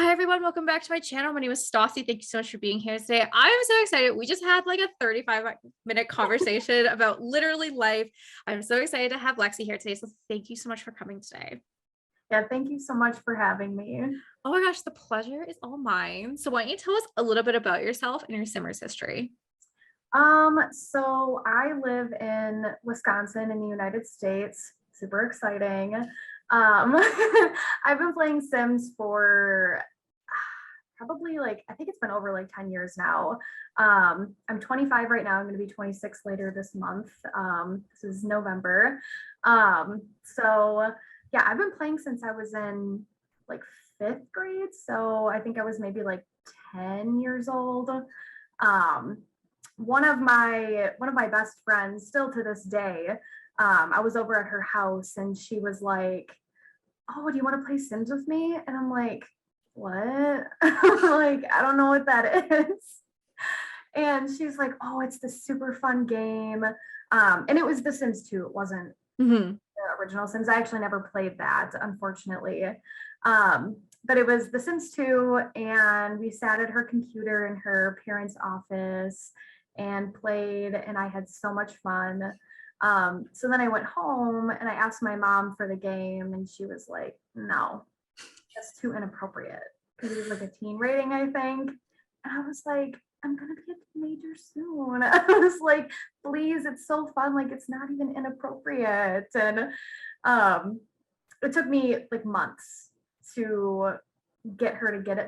Hi everyone, welcome back to my channel. My name is Stassi. Thank you so much for being here today. I'm so excited. We just had like a 35-minute conversation about literally life. I'm so excited to have Lexi here today. So thank you so much for coming today. Yeah, thank you so much for having me. Oh my gosh, the pleasure is all mine. So why don't you tell us a little bit about yourself and your Simmers history? So I live in Wisconsin in the United States. Super exciting. I've been playing Sims for probably like I think it's been over like 10 years now. I'm 25 right now. I'm going to be 26 later this month. This is November. So yeah, I've been playing since I was in like fifth grade. So I think I was maybe like 10 years old. Um, one of my best friends, still to this day, I was over at her house and she was like, "Oh, do you want to play Sims with me?" And I'm like, "What?" Like, I don't know what that is. And she's like, "Oh, it's this super fun game." And it was The Sims 2. It wasn't Mhm. the original Sims. I actually never played that, unfortunately. But it was The Sims 2, and we sat at her computer in her parents' office and played, and I had so much fun. So then I went home and I asked my mom for the game, and she was like, "No, that's too inappropriate." Because it was like a teen rating, I think. And I was like, "I'm gonna be a teenager soon." I was like, "Please, it's so fun. Like, it's not even inappropriate." And um, it took me like months to get her to give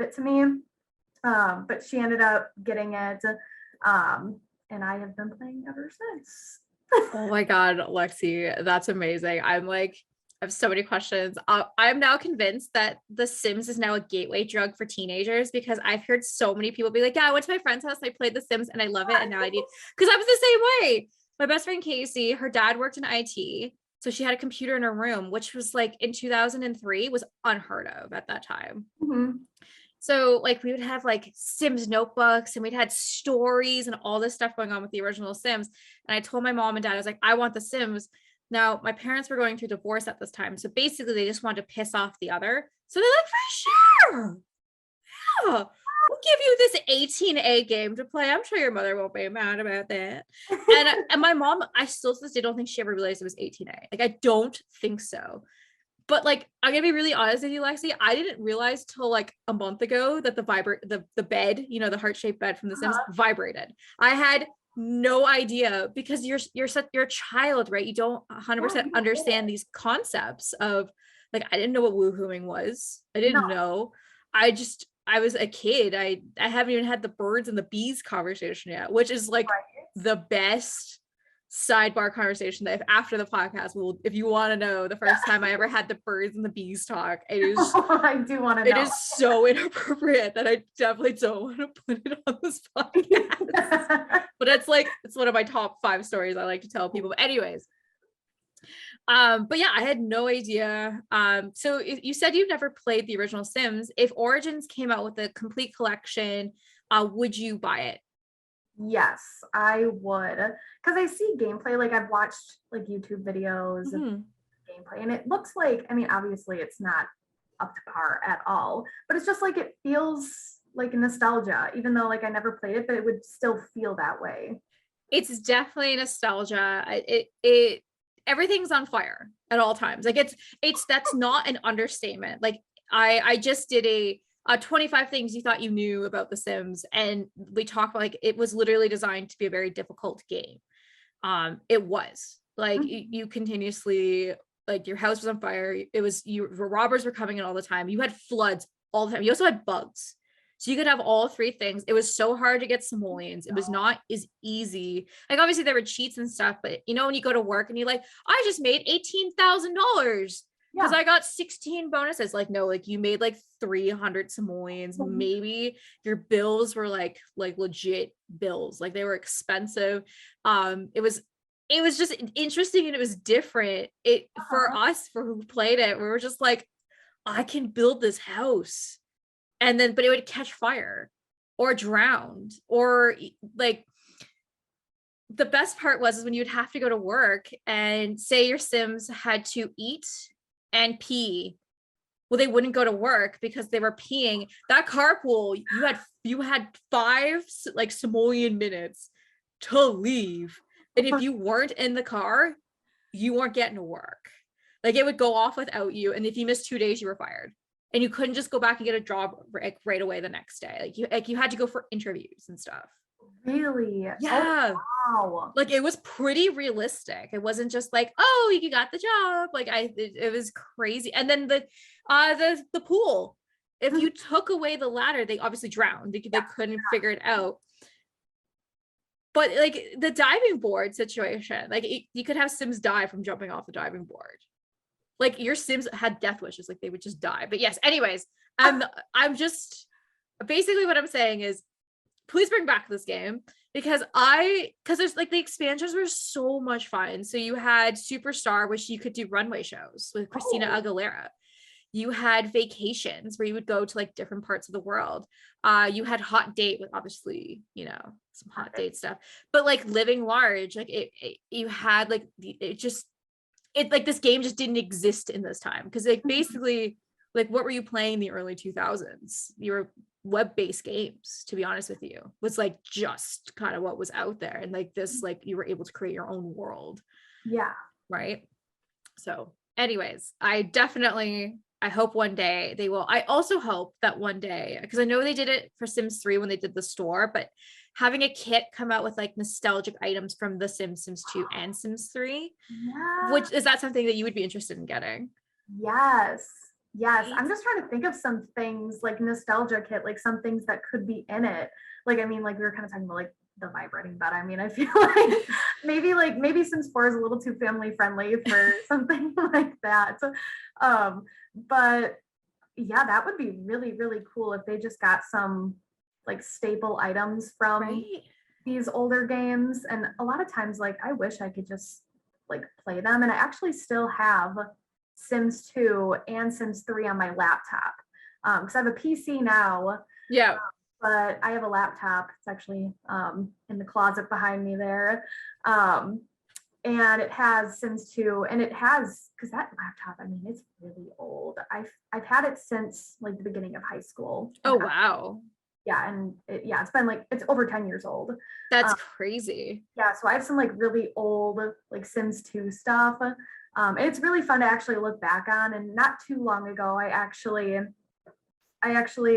it to me. But she ended up getting it. And I have been playing ever since. Oh my God, Lexi, that's amazing. I have so many questions. I'm now convinced that The Sims is now a gateway drug for teenagers because I've heard so many people be like, "Yeah, I went to my friend's house, I played The Sims, and I love it, and now I need." Because I was the same way. My best friend Casey, her dad worked in IT, so she had a computer in her room, which was like in 2003 was unheard of at that time. Mhm. So like we would have like Sims notebooks and we'd had stories and all this stuff going on with the original Sims. And I told my mom and dad, I was like, I want the Sims. Now my parents were going through divorce at this time. So basically they just wanted to piss off the other. So they're like, for sure. Yeah. We'll give you this 18A game to play. I'm sure your mother won't be mad about that. And my mom, I still to this day don't think she ever realized it was 18A. Like I don't think so. But like I'm gonna be really honest with you, Lexi. I didn't realize till like a month ago that the bed, the heart-shaped bed from The Sims Uh-huh. vibrated. I had no idea because you're a child, right? You don't Yeah, 100% you don't get understand it. these concepts of like I didn't know what woohooing was. I No, didn't know. I was a kid. I haven't even had the birds and the bees conversation yet, which is like right? the best sidebar conversation that if after the podcast will if you want to know the first time I ever had the birds and the bees talk, I do want to it know. is so inappropriate that I definitely don't want to put it on this podcast. But it's one of my top 5 stories I like to tell people. But anyways, but yeah, I had no idea. So you said you've never played the original Sims. If Origins came out with a complete collection, would you buy it? Yes, I would. Because I see gameplay, like I've watched like YouTube videos of Mhm. gameplay, and it looks like, I mean, obviously it's not up to par at all, but it's just like it feels like nostalgia, even though like I never played it, but it would still feel that way. It's definitely nostalgia. It everything's on fire at all times. Like it's that's not an understatement. Like I just did a 25 things you thought you knew about The Sims, and we talked about like it was literally designed to be a very difficult game. It was like Mhm. you continuously like your house was on fire. It was you robbers were coming in all the time. You had floods all the time. You also had bugs. So you could have all 3 things. It was so hard to get simoleons. It was not as easy. Like obviously there were cheats and stuff, but when you go to work and you're like, I just made $18,000 because Yeah. I got 16 bonuses. Like, no, like you made like 300 simoleons. Mhm. Maybe your bills were like legit bills. Like they were expensive. It was just interesting and it was different. It for Uh-huh. us for who played it, we were just like, I can build this house and then but it would catch fire or drowned or like the best part was is when you'd have to go to work and say your Sims had to eat and pee Well, they wouldn't go to work because they were peeing. That carpool, you had 5 like simoleon minutes to leave. And if you weren't in the car, you weren't getting to work. Like it would go off without you. And if you missed 2 days, you were fired. And you couldn't just go back and get a job like right away the next day. Like you had to go for interviews and stuff. Really? Yeah. Oh, wow. Like it was pretty realistic. It wasn't just like, oh, you got the job. Like it was crazy. And then the pool, if you took away the ladder, they obviously drowned. They couldn't figure it out. But like the diving board situation, like you could have Sims die from jumping off the diving board. Like your Sims had death wishes, like they would just die. But yes, anyways, I'm just basically what I'm saying is please bring back this game because there's like the expansions were so much fun. So you had Superstar, which you could do runway shows with Christina Aguilera. You had Vacations where you would go to like different parts of the world. You had Hot Date with obviously, some hot date stuff, but like Living Large, like you had like like this game just didn't exist in this time. Cause like basically like, what were you playing in the early 2000s? You were web-based games, to be honest with you, was like just kind of what was out there. And like this, like you were able to create your own world. Yeah. Right. So anyways, I hope one day they will. I also hope that one day, because I know they did it for Sims 3 when they did the store, but having a kit come out with like nostalgic items from the Sims 2 and Sims 3, which is that something that you would be interested in getting? Yes. I'm just trying to think of some things like nostalgia kit, like some things that could be in it. Like, I mean, like we were kind of talking about like the vibrating bed. I mean, I feel like maybe Sims 4 is a little too family friendly for something like that. But yeah, that would be really, really cool if they just got some like staple items from these older games. And a lot of times, like I wish I could just like play them. And I actually still have Sims 2 and Sims 3 on my laptop. Because I have a PC now. Yeah. But I have a laptop. It's actually in the closet behind me there. And it has Sims 2, and it has, because that laptop, I mean, it's really old. I've had it since like the beginning of high school. Oh, wow. Yeah, and it's been like, it's over 10 years old. That's crazy. Yeah, so I have some like really old like Sims 2 stuff. And it's really fun to actually look back on. And not too long ago, I actually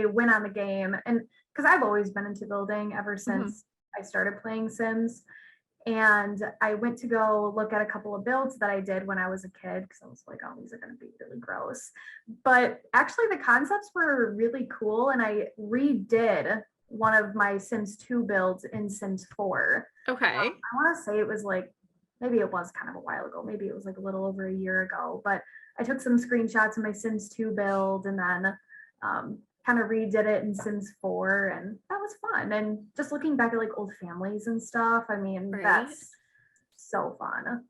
went on the game, and because I've always been into building ever since I started playing Sims. And I went to go look at a couple of builds that I did when I was a kid, because I was like, oh, these are going to be really gross. But actually the concepts were really cool. And I redid one of my Sims 2 builds in Sims 4. Okay. I want to say it was like, maybe it was kind of a while ago. Maybe it was like a little over a year ago. But I took some screenshots of my Sims 2 build and then kind of redid it in Sims 4, and that was fun. And just looking back at like old families and stuff, I mean, that's so fun.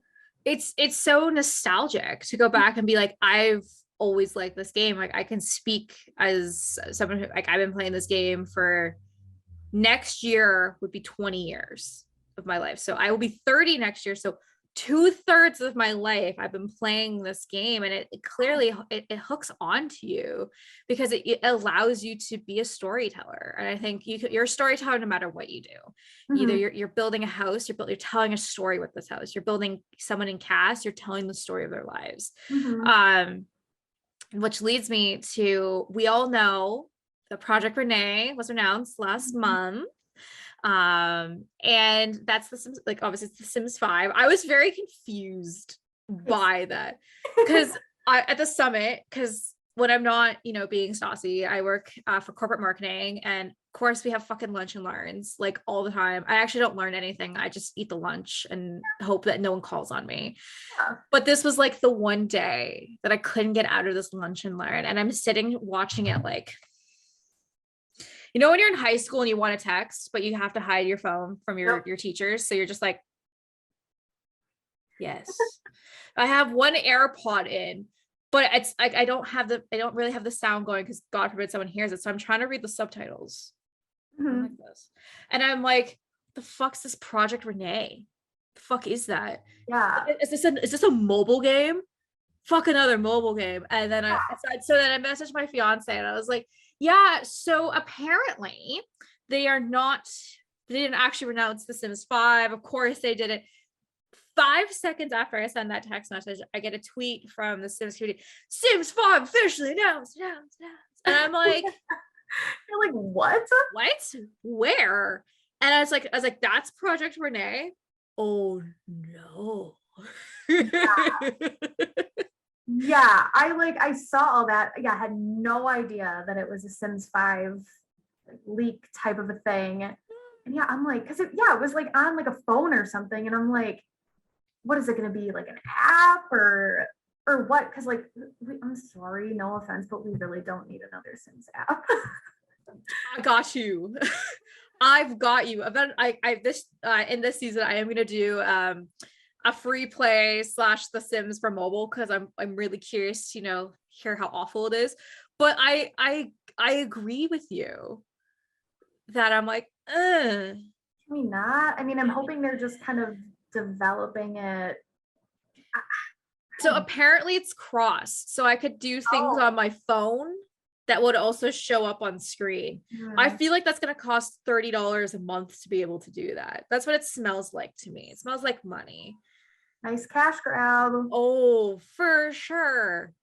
It's so nostalgic to go back and be like, I've always liked this game. Like I can speak as someone who, like, I've been playing this game for, next year would be 20 years of my life. So I will be 30 next year. So 2/3 of my life I've been playing this game, and it clearly it hooks onto you because it allows you to be a storyteller. And I think you're a storyteller no matter what you do. Either you're building a house, you're telling a story with this house, you're building someone in cast, you're telling the story of their lives. Which leads me to, we all know that Project Renee was announced last month. And that's the Sims, like obviously it's the Sims 5. I was very confused by that because at the summit, because when I'm not, being Stassi, I work for corporate marketing, and of course we have fucking lunch and learns like all the time. I actually don't learn anything. I just eat the lunch and hope that no one calls on me. But this was like the one day that I couldn't get out of this lunch and learn, and I'm sitting watching it like, when you're in high school and you want to text, but you have to hide your phone from your teachers. So you're just like, yes, I have one AirPod in, but it's like, I don't really have the sound going because God forbid someone hears it. So I'm trying to read the subtitles like this. And I'm like, the fuck's this Project Renee? The fuck is that? Yeah. Is this a mobile game fuck another mobile game. And then I messaged my fiance and I was like, yeah, so apparently they didn't actually renounce The Sims 5. Of course they did it. 5 seconds after I send that text message, I get a tweet from the Sims community, Sims 5 officially announced. And I'm like, you're like, what? Where? And I was like, that's Project Renee. Oh no. Yeah, I saw all that. Yeah, I had no idea that it was a Sims 5 leak type of a thing. And yeah, I'm like, because it was like on like a phone or something. And I'm like, what is it going to be, like an app or what? Because like, I'm sorry, no offense, but we really don't need another Sims app. I got you. I've got you. In this season, I am going to do a free play / The Sims for mobile, because I'm really curious to hear how awful it is. But I agree with you that I'm like, Can we not? I mean, I'm hoping they're just kind of developing it. So apparently it's cross, so I could do things on my phone that would also show up on screen. I feel like that's going to cost $30 a month to be able to do that. That's what it smells like to me. It smells like money. Nice cash grab. Oh, for sure.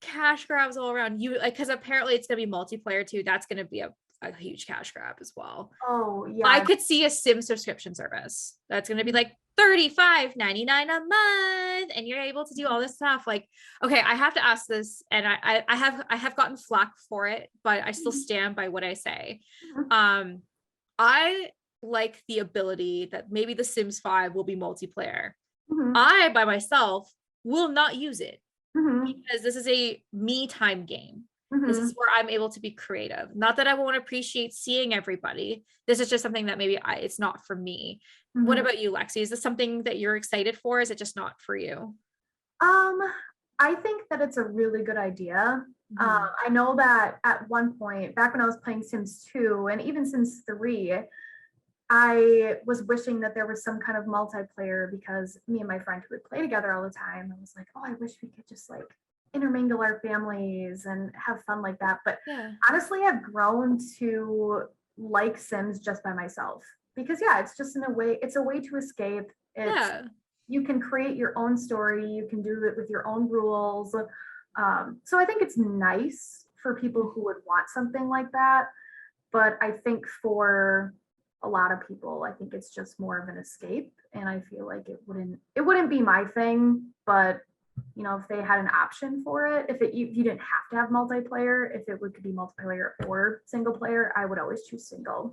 Cash grabs all around. You like, because apparently it's going to be multiplayer too. That's going to be a huge cash grab as well. Oh yeah. I could see a Sim subscription service that's going to be like $35.99 a month, and you're able to do all this stuff. Like, okay, I have to ask this, and I have gotten flack for it, but I still stand by what I say. I like the ability that maybe The Sims 5 will be multiplayer. I by myself will not use it because this is a me time game. This is where I'm able to be creative. Not that I won't appreciate seeing everybody. This is just something that maybe it's not for me. What about you, Lexi? Is this something that you're excited for? Is it just not for you? I think that it's a really good idea. I know that at one point, back when I was playing Sims 2 and even Sims 3, I was wishing that there was some kind of multiplayer, because me and my friend who would play together all the time, I was like, oh, I wish we could just like intermingle our families and have fun like that. But honestly, I've grown to like Sims just by myself, because it's just it's a way to escape. You can create your own story, you can do it with your own rules. So I think it's nice for people who would want something like that. But I think for a lot of people, I think it's just more of an escape, and I feel like it wouldn't be my thing. But if they had an option for it, if you didn't have to have multiplayer, if it could be multiplayer or single player, I would always choose single.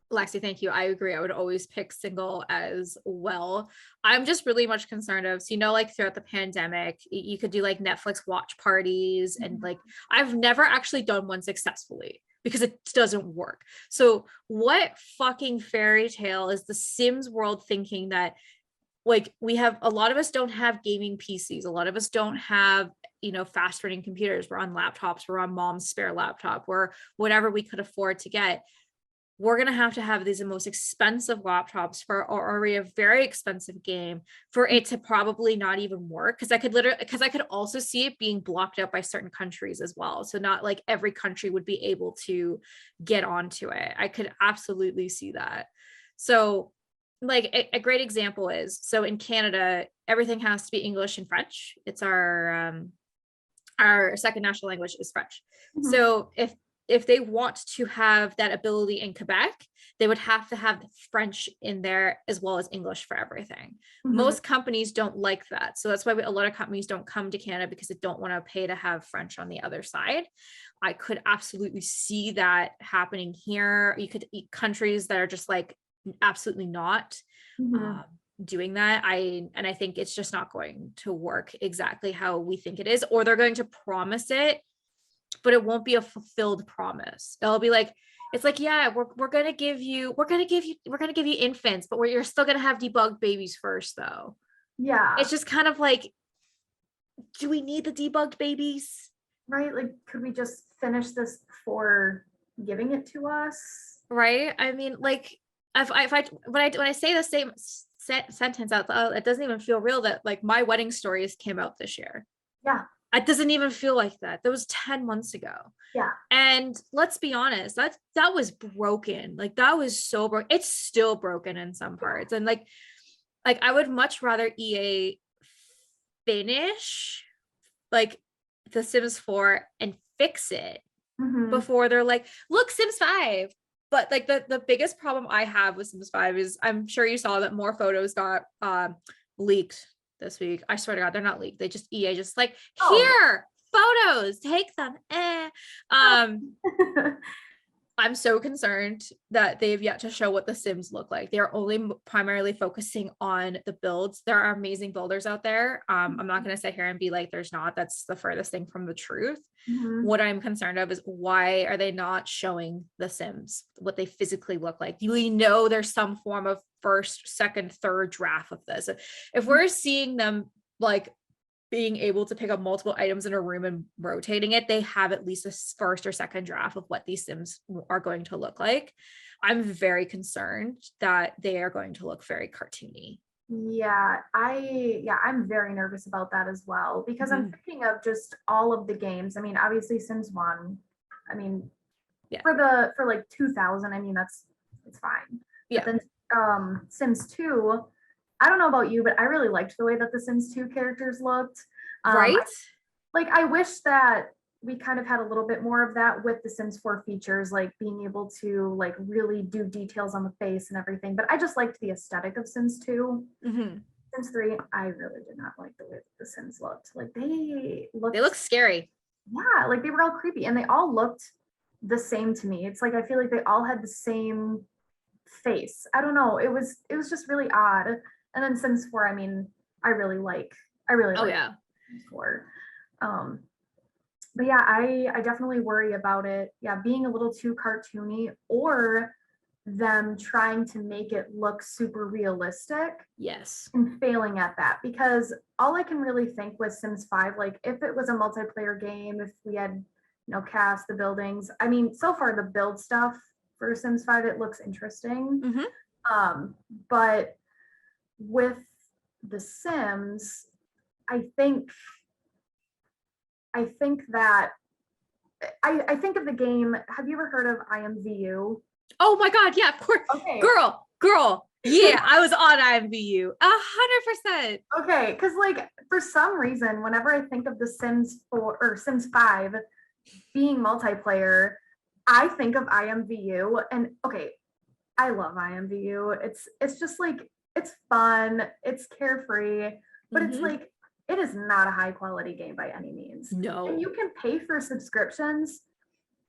Lexi, thank you. I agree. I would always pick single as well. I'm just really much concerned of, like throughout the pandemic, you could do like Netflix watch parties, and like I've never actually done one successfully because it doesn't work. So what fucking fairy tale is the Sims world thinking that like a lot of us don't have gaming PCs. A lot of us don't have, fast running computers. We're on laptops. We're on mom's spare laptop. We're whatever we could afford to get. We're going to have these most expensive laptops for already a very expensive game for it to probably not even work. Because I could also see it being blocked out by certain countries as well. So not like every country would be able to get onto it. I could absolutely see that. So like a great example is, so in Canada, everything has to be English and French. It's our second national language is French. So if they want to have that ability in Quebec, they would have to have French in there as well as English for everything. Most companies don't like that. So that's why a lot of companies don't come to Canada, because they don't want to pay to have French on the other side. I could absolutely see that happening here. You could eat countries that are just like absolutely not doing that. I think it's just not going to work exactly how we think it is, or they're going to promise it, but it won't be a fulfilled promise. It'll be like, it's like, yeah, we're going to give you infants, but you're still going to have debugged babies first though. Yeah. It's just kind of like, do we need the debugged babies? Right. Like, could we just finish this before giving it to us? Right. I mean, like when I say the same sentence out loud, it doesn't even feel real that like my wedding stories came out this year. Yeah. It doesn't even feel like that. That was 10 months ago. Yeah. And let's be honest, that was broken. Like that was so broken. It's still broken in some parts. And like I would much rather EA finish like The Sims 4 and fix it Mhm. before they're like, look, Sims 5. But like the biggest problem I have with Sims 5 is I'm sure you saw that more photos got leaked this week. I swear to God, they're not leaked. They just EA just like, Oh, here, photos, take them. Um, yeah. I'm so concerned that they've yet to show what the Sims look like. They're only primarily focusing on the builds. There are amazing builders out there. I'm not going to sit here and be like, there's not. That's the furthest thing from the truth. Mhm. What I'm concerned of is why are they not showing the Sims, what they physically look like? We know there's some form of first, second, third draft of this. If we're seeing them like being able to pick up multiple items in a room and rotating it, they have at least a first or second draft of what these Sims are going to look like. I'm very concerned that they are going to look very cartoony. I'm very nervous about that as well because I'm Mhm. thinking of just all of the games. I mean, obviously Sims 1. I mean, Yeah. for like 2000, I mean it's fine. But Yeah. then Sims 2, I don't know about you, but I really liked the way that the Sims 2 characters looked. Right? I wish that we kind of had a little bit more of that with the Sims 4 features, like being able to like really do details on the face and everything. But I just liked the aesthetic of Sims 2. Mhm. Sims 3, I really did not like the way that the Sims looked. Like they They looked, look scary. yeah, like they were all creepy and they all looked the same to me. It's like I feel like they all had the same face. I don't know. It was just really odd. And then Sims 4, I mean, I really Oh like yeah. Sims 4. Um, but yeah, I definitely worry about it. Yeah, being a little too cartoony or them trying to make it look super realistic Yes. and failing at that because all I can really think was Sims 5, like if it was a multiplayer game, if we had, cast the buildings. I mean, so far the build stuff for Sims 5, it looks interesting. Mhm. Um, but with the Sims, I think I think that I think of the game. Have you ever heard of IMVU? Oh my God. Yeah, of course. Okay. Girl. Yeah, I was on IMVU. 100%. Okay, because like for some reason, whenever I think of the Sims 4 or Sims 5 being multiplayer, I think of IMVU. And okay, I love IMVU. It's just like it's fun, it's carefree, but it's Mhm. like it is not a high quality game by any means. And No. you can pay for subscriptions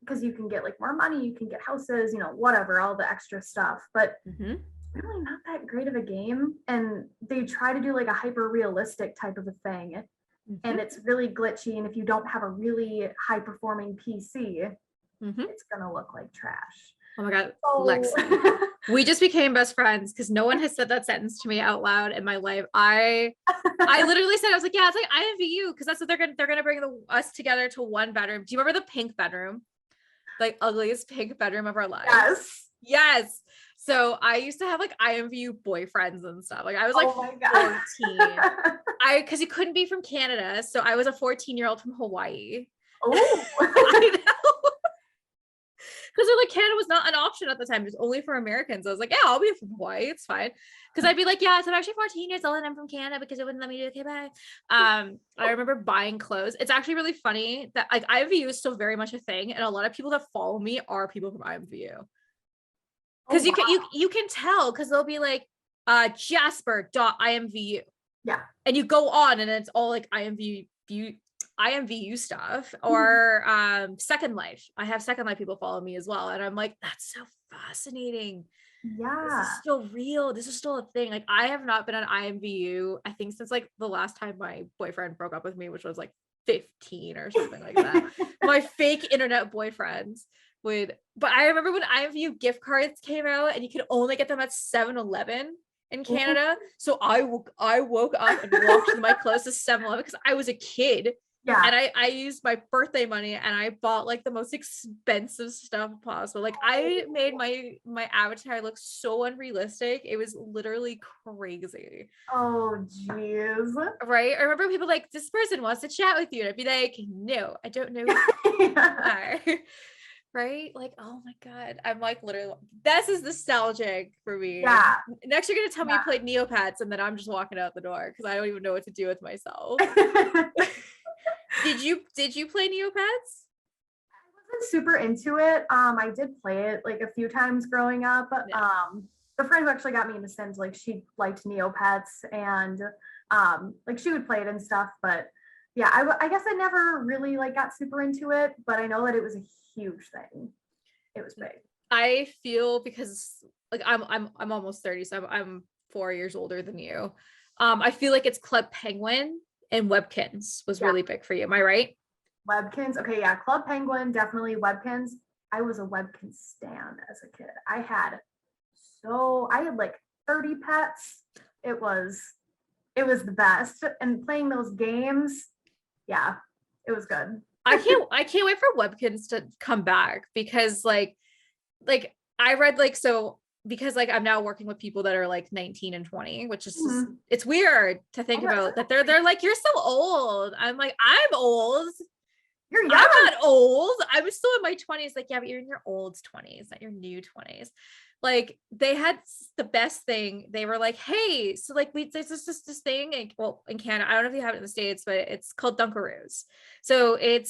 because you can get like more money, you can get houses, whatever, all the extra stuff. But Mhm. really not that great of a game. And they try to do like a hyper realistic type of a thing. And Mhm. it's really glitchy. And if you don't have a really high performing PC, Mhm. it's gonna look like trash. Oh my God, So Lexi. We just became best friends because no one has said that sentence to me out loud in my life. I literally said, I was like, yeah, it's like IMVU because that's what they're gonna bring us together to one bedroom. Do you remember the pink bedroom? Like ugliest pink bedroom of our lives. yes. Yes. So I used to have like IMVU boyfriends and stuff. Like I was like Oh my god. 14. Because you couldn't be from Canada. So I was a 14-year-old from Hawaii. Oh. I know. Because they're like Canada was not an option at the time. It was only for Americans. I was like, yeah, I'll be from Hawaii. It's fine. Because I'd be like, yeah, so I'm actually 14 years old and I'm from Canada because it wouldn't let me do okay, bye. I remember buying clothes. It's actually really funny that like IMVU is still very much a thing, and a lot of people that follow me are people from IMVU. Oh Because wow. you can tell because they'll be like Jasper.imvu. Yeah. And you go on and it's all like IMVU stuff or Second Life. I have Second Life people follow me as well. And I'm like, that's so fascinating. This Yeah. is still real. This is still a thing. Like I have not been on IMVU, I think since like the last time my boyfriend broke up with me, which was like 15 or something like that. My fake internet boyfriends but I remember when IMVU gift cards came out and you could only get them at 7-Eleven in Canada. So I woke up and walked to my closest 7-Eleven because I was a kid Yeah. And I used my birthday money and I bought like the most expensive stuff possible. Like I made my avatar look so unrealistic. It was literally crazy. Oh, geez. Right? I remember people like, this person wants to chat with you. And I'd be like, no, I don't know who you Yeah. are. Right? Like, oh my God. I'm like literally, this is nostalgic for me. Yeah. Next, you're gonna tell me you played Neopets, and then I'm just walking out the door because I don't even know what to do with myself. Did you play Neopets? Wasn't super into it. I did play it like a few times growing up. Yeah. The friend who actually got me into Sims, like she liked Neopets and like she would play it and stuff. But yeah, I guess I never really like got super into it, but I know that it was a huge thing. It was big. I feel because like I'm almost 30, so I'm 4 years older than you. I feel like it's Club Penguin and Webkins was Yeah. really big for you. Am I right? Webkins. Okay, yeah, Club Penguin, definitely Webkins. I was a Webkins stan as a kid. I had like 30 pets. It was the best. And playing those games, yeah, it was good. I can't wait for Webkins to come back because like I read like so because like I'm now working with people that are like 19 and 20, which is just Mhm. it's weird to think Oh, yeah, about that they're like, you're so old. I'm like, I'm old. you're I'm young. not old. I'm still in my 20s. Like, yeah, but you're in your old 20s, not your new 20s. Like, they had the best thing. They were like, hey, so like there's this thing, and well, in Canada, I don't know if you have it in the States, but it's called Dunkaroos. So it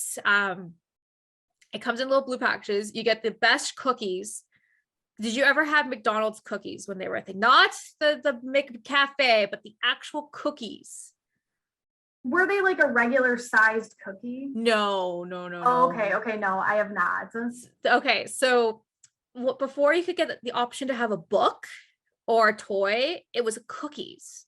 comes in little blue packages. You get the best cookies. Did you ever have McDonald's cookies when they were a thing? Not the McCafe, but the actual cookies. Were they like a regular sized cookie? No, no, no, Oh, no. okay, okay, no, I have not. Okay, so before you could get the option to have a book or a toy, it was cookies.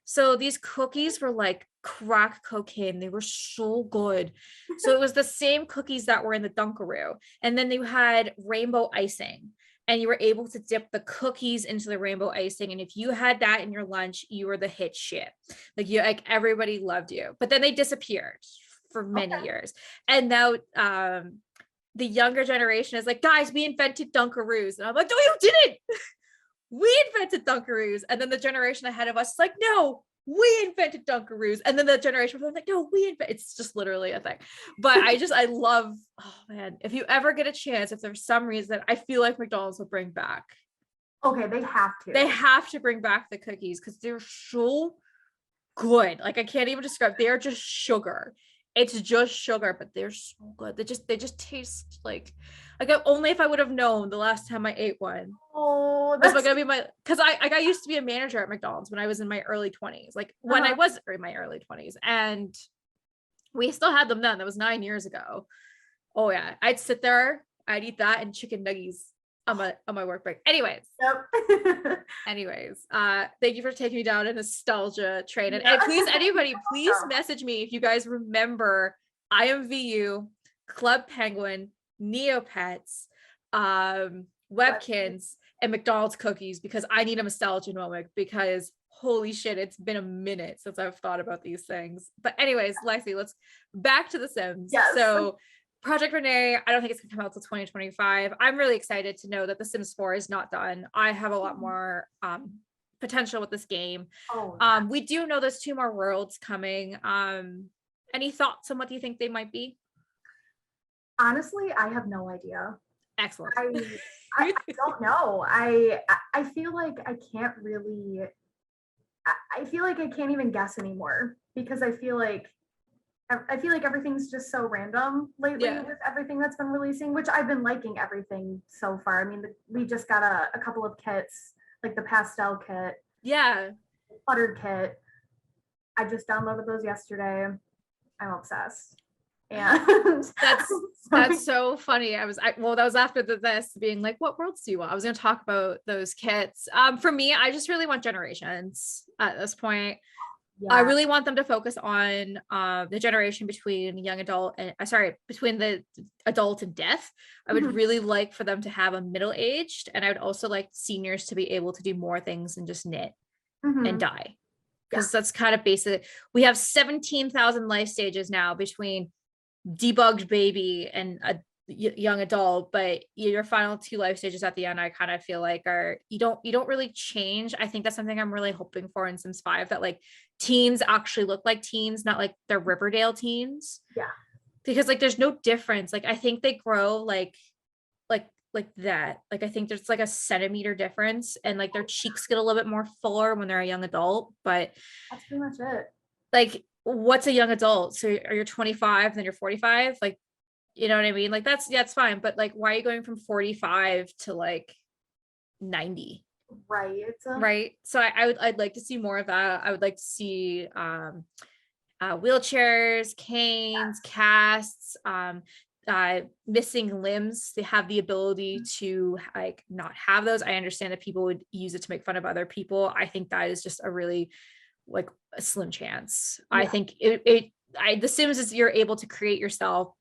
So these cookies were like crack cocaine. They were so good. So it was the same cookies that were in the Dunkaroo. And then you had rainbow icing. And you were able to dip the cookies into the rainbow icing. And if you had that in your lunch, you were the hit shit. Like everybody loved you. But then they disappeared for many Okay. years. And now the younger generation is like, guys, we invented Dunkaroos. And I'm like, no, you didn't. We invented Dunkaroos. And then the generation ahead of us is like, no, we invented Dunkaroos. And then the generation before, like, no, it's just literally a thing. But I love, oh man, if you ever get a chance, if there's some reason, I feel like McDonald's will bring back. Okay, they have to. They have to bring back the cookies because they're so good. Like I can't even describe. They are just sugar. It's just sugar, but they're so good. They just taste like only if I would have known the last time I ate one. Oh, This was that's gonna be my because I used to be a manager at McDonald's when I was in my early 20s, like when I was in my early 20s, and we still had them then. That was 9 years ago. Oh yeah, I'd sit there, I'd eat that and chicken nuggies on my work break. Anyways, yep. thank you for taking me down a nostalgia train. And, Yeah. and please, anybody, please message me if you guys remember IMVU, Club Penguin, Neopets, Webkins, and McDonald's cookies, because I need a nostalgia moment because holy shit, it's been a minute since I've thought about these things. But anyways, Lexi, let's back to The Sims. Yes. So Project Renee, I don't think it's gonna come out till 2025. I'm really excited to know that The Sims 4 is not done. I have a lot more potential with this game. Oh, yeah. We do know there's 2 more worlds coming. Any thoughts on what do you think they might be? Honestly, I have no idea. Excellent. I don't know. I feel like I can't really. I feel like I can't even guess anymore because I feel like everything's just so random lately Yeah. with everything that's been releasing, which I've been liking everything so far. I mean, we just got a couple of kits, like the pastel kit, Yeah. buttered kit. I just downloaded those yesterday. I'm obsessed. And that's so funny. That was after this being like, what worlds do you want? I was going to talk about those kits. For me, I just really want Generations at this point. yeah. I really want them to focus on the generation between young adult and between the adult and death. I would really like for them to have a middle-aged, and I would also like seniors to be able to do more things than just knit and die. Yeah. because that's kind of basic. We have 17,000 life stages now between debugged baby and a young adult, but your final two life stages at the end, I kind of feel like are you don't really change. I think that's something I'm really hoping for in Sims 5, that like teens actually look like teens, not like they're Riverdale teens. Yeah. Because like there's no difference. Like I think they grow like that. Like I think there's like a centimeter difference, and like their cheeks get a little bit more fuller when they're a young adult. But That's pretty much it. like, what's a young adult? So are you 25, then you're 45? Like, you know what I mean? Like that's fine. But like, why are you going from 45 to like 90? Right. Right. So I'd like to see more of that. I would like to see wheelchairs, canes, casts, missing limbs. They have the ability to like not have those. I understand that people would use it to make fun of other people. I think that is just a really like a slim chance. I Yeah. think the Sims is you're able to create yourself,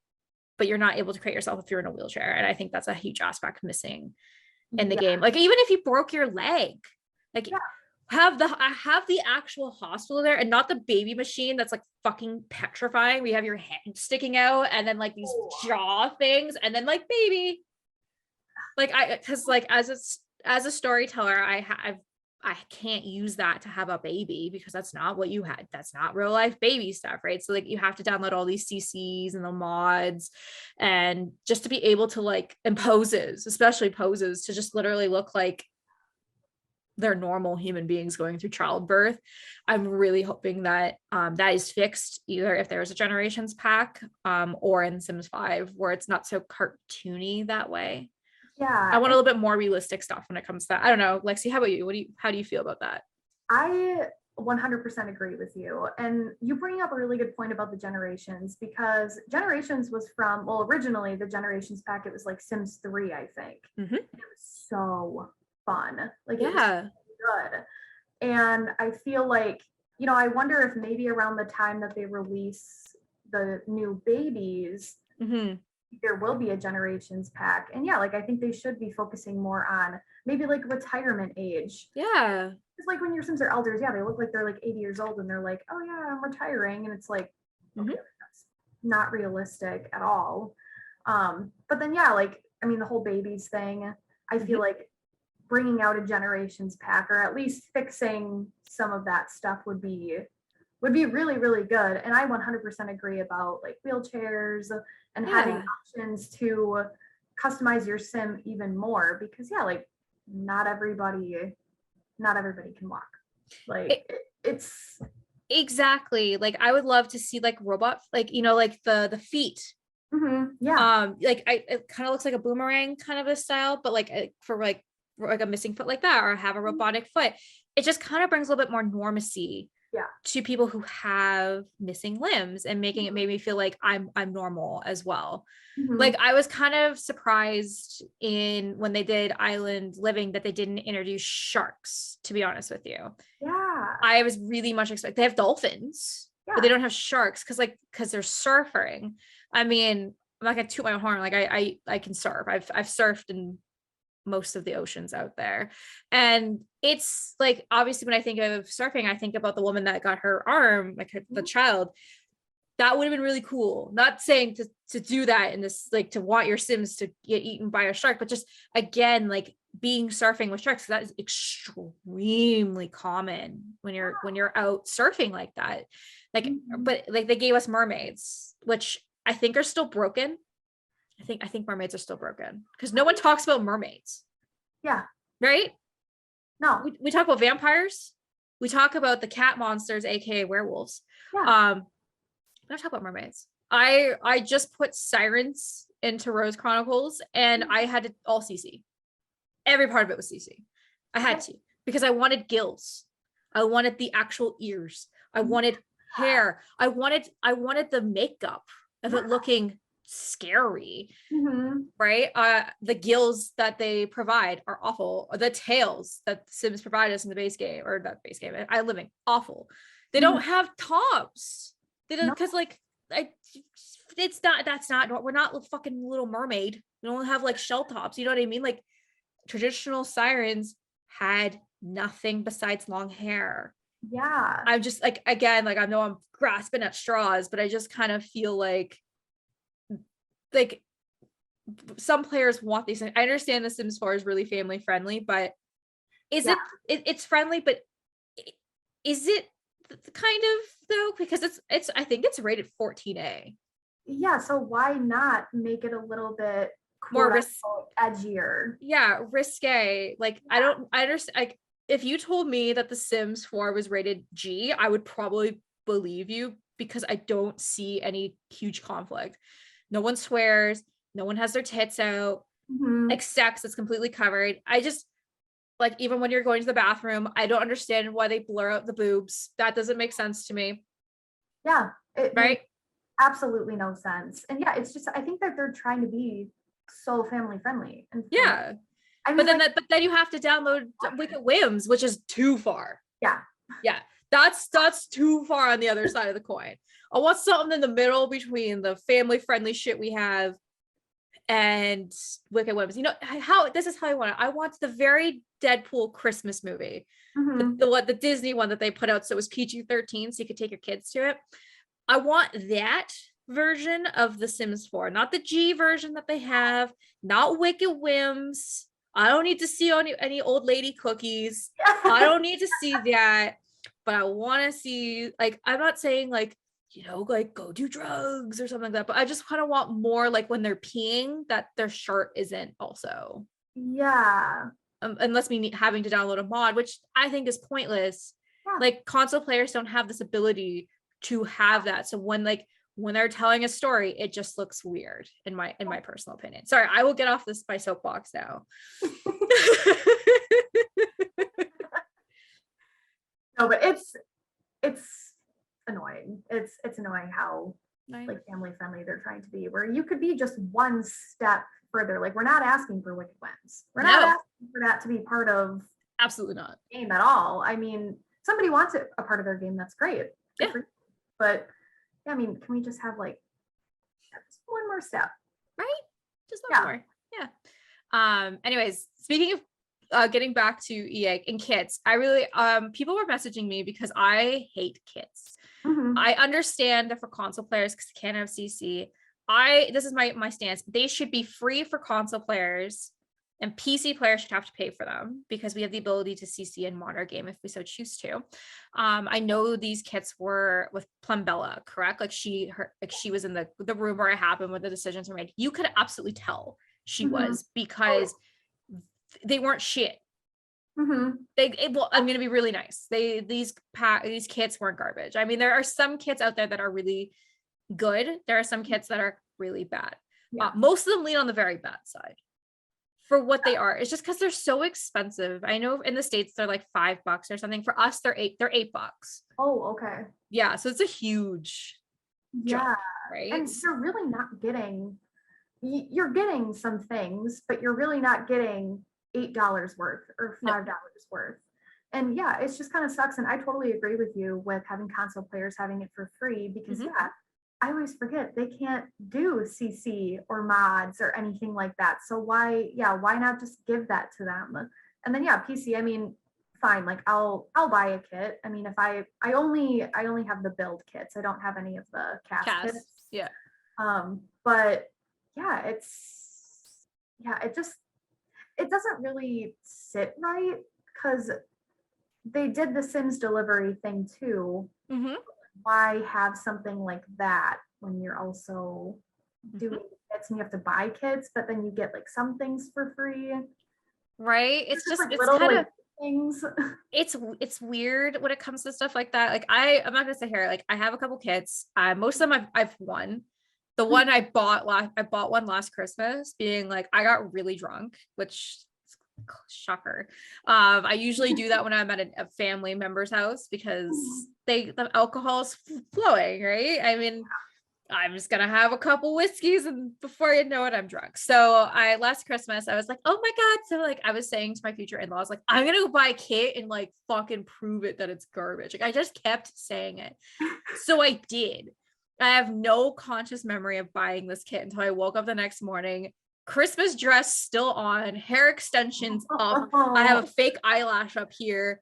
but you're not able to create yourself if you're in a wheelchair. And I think that's a huge aspect missing in the Yeah. game. Like even if you broke your leg, like Yeah. have the actual hospital there, and not the baby machine that's like fucking petrifying. We have your hand sticking out and then like these jaw things and then like baby. Like because like as a storyteller, I can't use that to have a baby because that's not what you had. That's not real life baby stuff, right? So like you have to download all these CCs and the mods, and just to be able to like, and poses, especially poses, to just literally look like they're normal human beings going through childbirth. I'm really hoping that that is fixed, either if there's a Generations pack or in Sims 5 where it's not so cartoony that way. Yeah. I want a little bit more realistic stuff when it comes to that. I don't know, Lexi, how about you? How do you feel about that? I 100% agree with you. And you bring up a really good point about the Generations, because Generations was from, well, originally the Generations pack, it was like Sims 3, I think. Mm-hmm. It was so fun. Like, yeah, it was good. And I feel like, I wonder if maybe around the time that they release the new babies, mm-hmm. there will be a Generations pack. And yeah, like I think they should be focusing more on maybe like retirement age. Yeah. It's like when your Sims are elders, yeah, they look like they're like 80 years old and they're like, oh yeah, I'm retiring. And it's like, okay, that's not realistic at all. But then yeah, like, I mean, the whole babies thing, I feel like bringing out a Generations pack, or at least fixing some of that stuff, would be really, really good. And I 100% agree about like wheelchairs and having options to customize your sim even more, because yeah, like not everybody can walk. Like it's exactly. Like I would love to see like robot, like like the feet. Yeah. Like it kind of looks like a boomerang kind of a style, but like for like a missing foot like that, or have a robotic foot. It just kind of brings a little bit more normacy to people who have missing limbs, and making it made me feel like I'm normal as well. Like I was kind of surprised when they did Island Living that they didn't introduce sharks, to be honest with you. Yeah. I was really much expecting. They have dolphins, but they don't have sharks because they're surfing. I mean, I'm not gonna toot my own horn. Like I can surf. I've surfed in most of the oceans out there, and it's like, obviously when I think of surfing, I think about the woman that got her arm, like the child. That would have been really cool. Not saying to do that in this, like to want your Sims to get eaten by a shark, but just again, like being surfing with sharks, that is extremely common when you're out surfing like that. Like, but like they gave us mermaids, which I think are still broken. I think mermaids are still broken because no one talks about mermaids. Yeah. Right? No. We talk about vampires. We talk about the cat monsters, aka werewolves. Yeah. I don't talk about mermaids. I just put sirens into Rose Chronicles, and I had it all CC. Every part of it was CC. I had to, because I wanted gills. I wanted the actual ears. I wanted hair. I wanted the makeup of it looking scary. Right? The gills that they provide are awful. The tails that Sims provide us in the base game, or that base game, I living, awful. They don't have tops. They don't, because like that's not, we're not fucking Little Mermaid. We don't have like shell tops. You know what I mean? Like traditional sirens had nothing besides long hair. Yeah. I'm just like, again, like I know I'm grasping at straws, but I just kind of feel like some players want these things. I understand the Sims 4 is really family friendly, but is Yeah. it's friendly, but is it kind of though? Because it's I think it's rated 14A. Yeah. So why not make it a little bit More quote risk, unquote edgier? yeah, risque. Like I understand, like if you told me that the Sims 4 was rated G, I would probably believe you because I don't see any huge conflict. No one swears, no one has their tits out, Mhm. like sex is completely covered. I just, like, even when you're going to the bathroom, I don't understand why they blur out the boobs. That doesn't make sense to me, Yeah. It right? makes absolutely no sense. And yeah, it's just, I think that they're trying to be so family friendly. And for what? Yeah. I mean, like, But then you have to download Wicked Whims, which is too far. yeah. Yeah. That's too far on the other side of the coin. I want something in the middle between the family friendly shit we have and Wicked Whims. You know how this is how I want it. I want the very Deadpool Christmas movie. Hmm. The Disney one that they put out so it was PG-13 so you could take your kids to it. I want that version of The Sims 4, not the G version that they have, not Wicked Whims. I don't need to see any old lady cookies. I don't need to see that, but I want to see, like, I'm not saying like, you know, like go do drugs or something like that, but I just kind of want more like when they're peeing that their shirt isn't also, Yeah. unless me having to download a mod, which I think is pointless. Yeah. Like console players don't have this ability to have that. So when they're telling a story, it just looks weird in my personal opinion. Sorry, I will get off this by soapbox now. No, but it's annoying. It's annoying how like family friendly they're trying to be, where you could be just one step further. Like we're not asking for Wicked Whims. We're not No, asking for that to be part of absolutely not. the game at all. I mean, somebody wants it a part of their game, that's great. Yeah, But yeah, I mean, can we just have like just one more step? right? Just one Yeah. more. Yeah. Anyways, speaking of getting back to EA and kits, I really people were messaging me because I hate kits. Mhm. I understand that for console players because they can't have CC. This is my stance. They should be free for console players, and PC players should have to pay for them because we have the ability to CC and mod our game if we so choose to. I know these kits were with Plumbella, correct? Like she was in the room where it happened when the decisions were made. You could absolutely tell she Mhm. was because they weren't shit. Mhm. Well, I'm gonna be really nice. These kits weren't garbage. I mean, there are some kits out there that are really good. There are some kits that are really bad. Yeah. Most of them lean on the very bad side for what they are. It's just because they're so expensive. I know in the States they're like $5 or something. For us, they're $8. Oh, okay. Yeah, so it's a huge Yeah. jump, right? And you're really not getting, you're getting some things, but you're really not getting $8 worth or No. $5 worth. And yeah, it's just kind of sucks. And I totally agree with you with having console players having it for free because Mhm. yeah, I always forget they can't do CC or mods or anything like that. So why not just give that to them? And then yeah, PC, I mean, fine, like I'll buy a kit. I mean, if I only have the build kits. I don't have any of the cast kits. Yeah. But yeah, it doesn't really sit right because they did the Sims delivery thing too. Mm-hmm. Why have something like that when you're also doing kits and you have to buy kits, but then you get like some things for free? Right. It's Just just like it's little kind of like things. it's weird when it comes to stuff like that. Like I'm not gonna sit here. Like I have a couple kits. Most of them I've won. The one I bought one last Christmas, being like I got really drunk, which shocker. I usually do that when I'm at a family member's house because the alcohol's flowing, right? I mean, I'm just gonna have a couple whiskeys and before you know it, I'm drunk. So last Christmas I was like, oh my God. So like I was saying to my future in-laws, like, I'm gonna go buy a kit and like fucking prove it that it's garbage. Like I just kept saying it. So I did. I have no conscious memory of buying this kit until I woke up the next morning. Christmas dress still on, hair extensions up. I have a fake eyelash up here.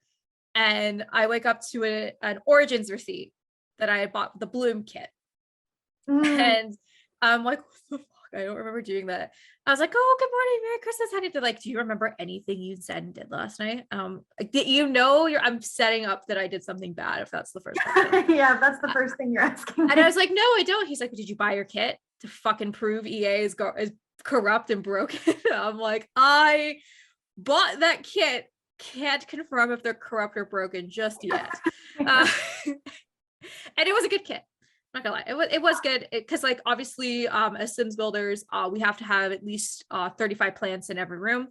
and I wake up to an Origins receipt that I had bought the Bloom kit. And I'm like, what the fuck? I don't remember doing that. I was like, oh, good morning, Merry Christmas. How did you like? Do you remember anything you said and did last night? Did you know I'm setting up that I did something bad if that's the first question. Yeah, that's the first thing you're asking. And I was like, no, I don't. He's like, did you buy your kit to fucking prove EA is corrupt and broken? I'm like, I bought that kit. Can't confirm if they're corrupt or broken just yet. And it was a good kit. Not gonna lie, it was good because like obviously as Sims builders we have to have at least 35 plants in every room.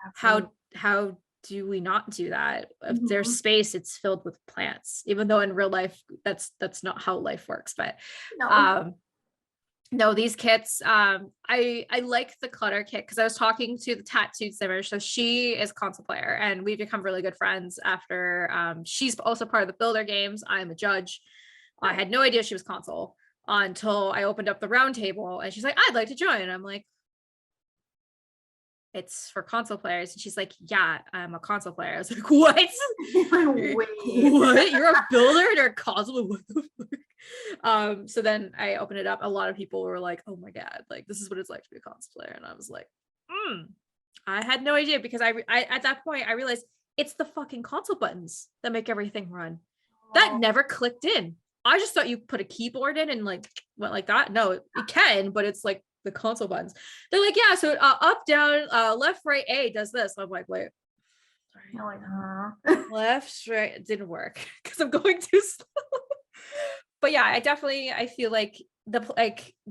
Absolutely. How do we not do that? If there's space, it's filled with plants, even though in real life that's not how life works. But no, these kits I like the clutter kit because I was talking to the tattooed simmer, so she is a console player and we've become really good friends after she's also part of the builder games. I'm a judge. I had no idea she was console until I opened up the round table and she's like, I'd like to join. And I'm like, it's for console players. And she's like, yeah, I'm a console player. I was like, what? What? You're a builder and you're a console? What the fuck? So then I opened it up. A lot of people were like, oh my God, like this is what it's like to be a console player. And I was like, I had no idea because I at that point I realized it's the fucking console buttons that make everything run. That never clicked in. I just thought you put a keyboard in and like went like that. No, it can, but it's like the console buttons. They're like, yeah, so up, down, left, right, A does this. I'm like, wait, sorry. Like, left, right, it didn't work because I'm going too slow. But yeah, I feel like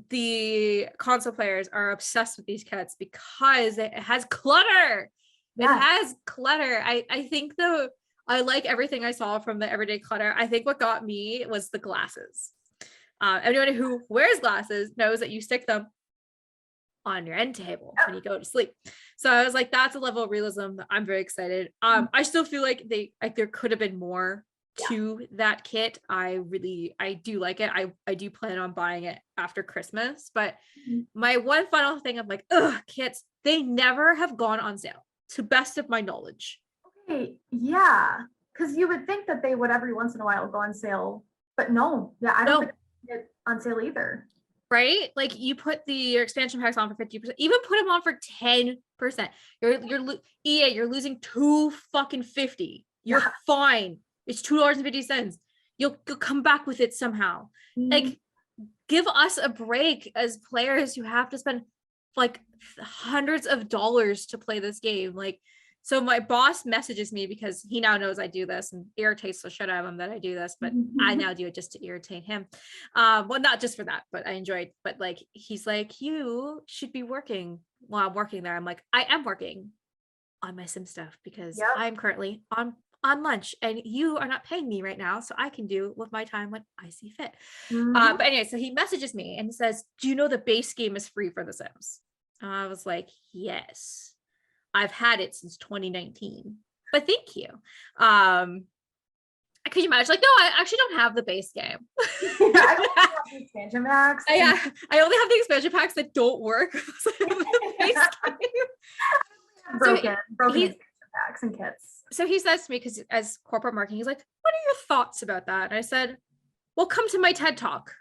the console players are obsessed with these kits because it has clutter. Yeah. It has clutter. I think though, I like everything I saw from the everyday clutter. I think what got me was the glasses. Anyone who wears glasses knows that you stick them on your end table when you go to sleep. So I was like, that's a level of realism that I'm very excited. I still feel like there could have been more to that kit. I do like it. I do plan on buying it after Christmas. But my one final thing, I'm like, kits, they never have gone on sale to best of my knowledge. Yeah, because you would think that they would every once in a while go on sale, but no, I don't think it's on sale either. Right? Like you put your expansion packs on for 50%, even put them on for 10%. You're EA, you're losing $2.50. You're fine. It's $2.50. You'll come back with it somehow. Like give us a break as players who have to spend like hundreds of dollars to play this game. Like, so my boss messages me because he now knows I do this and irritates the shit out of him that I do this, but I now do it just to irritate him. Well, not just for that, but I enjoyed, but like, he's like, you should be working while I'm working there. I'm like, I am working on my sim stuff because I'm currently on lunch and you are not paying me right now. So I can do with my time what I see fit. But anyway, so he messages me and says, do you know the base game is free for The Sims? I was like, yes. I've had it since 2019, but thank you. Could you imagine? Like, no, I actually don't have the base game. I don't have the expansion packs. I only have the expansion packs that don't work. The base game. Broken expansion packs and kits. So he says to me, because as corporate marketing, he's like, what are your thoughts about that? And I said, well, come to my TED Talk.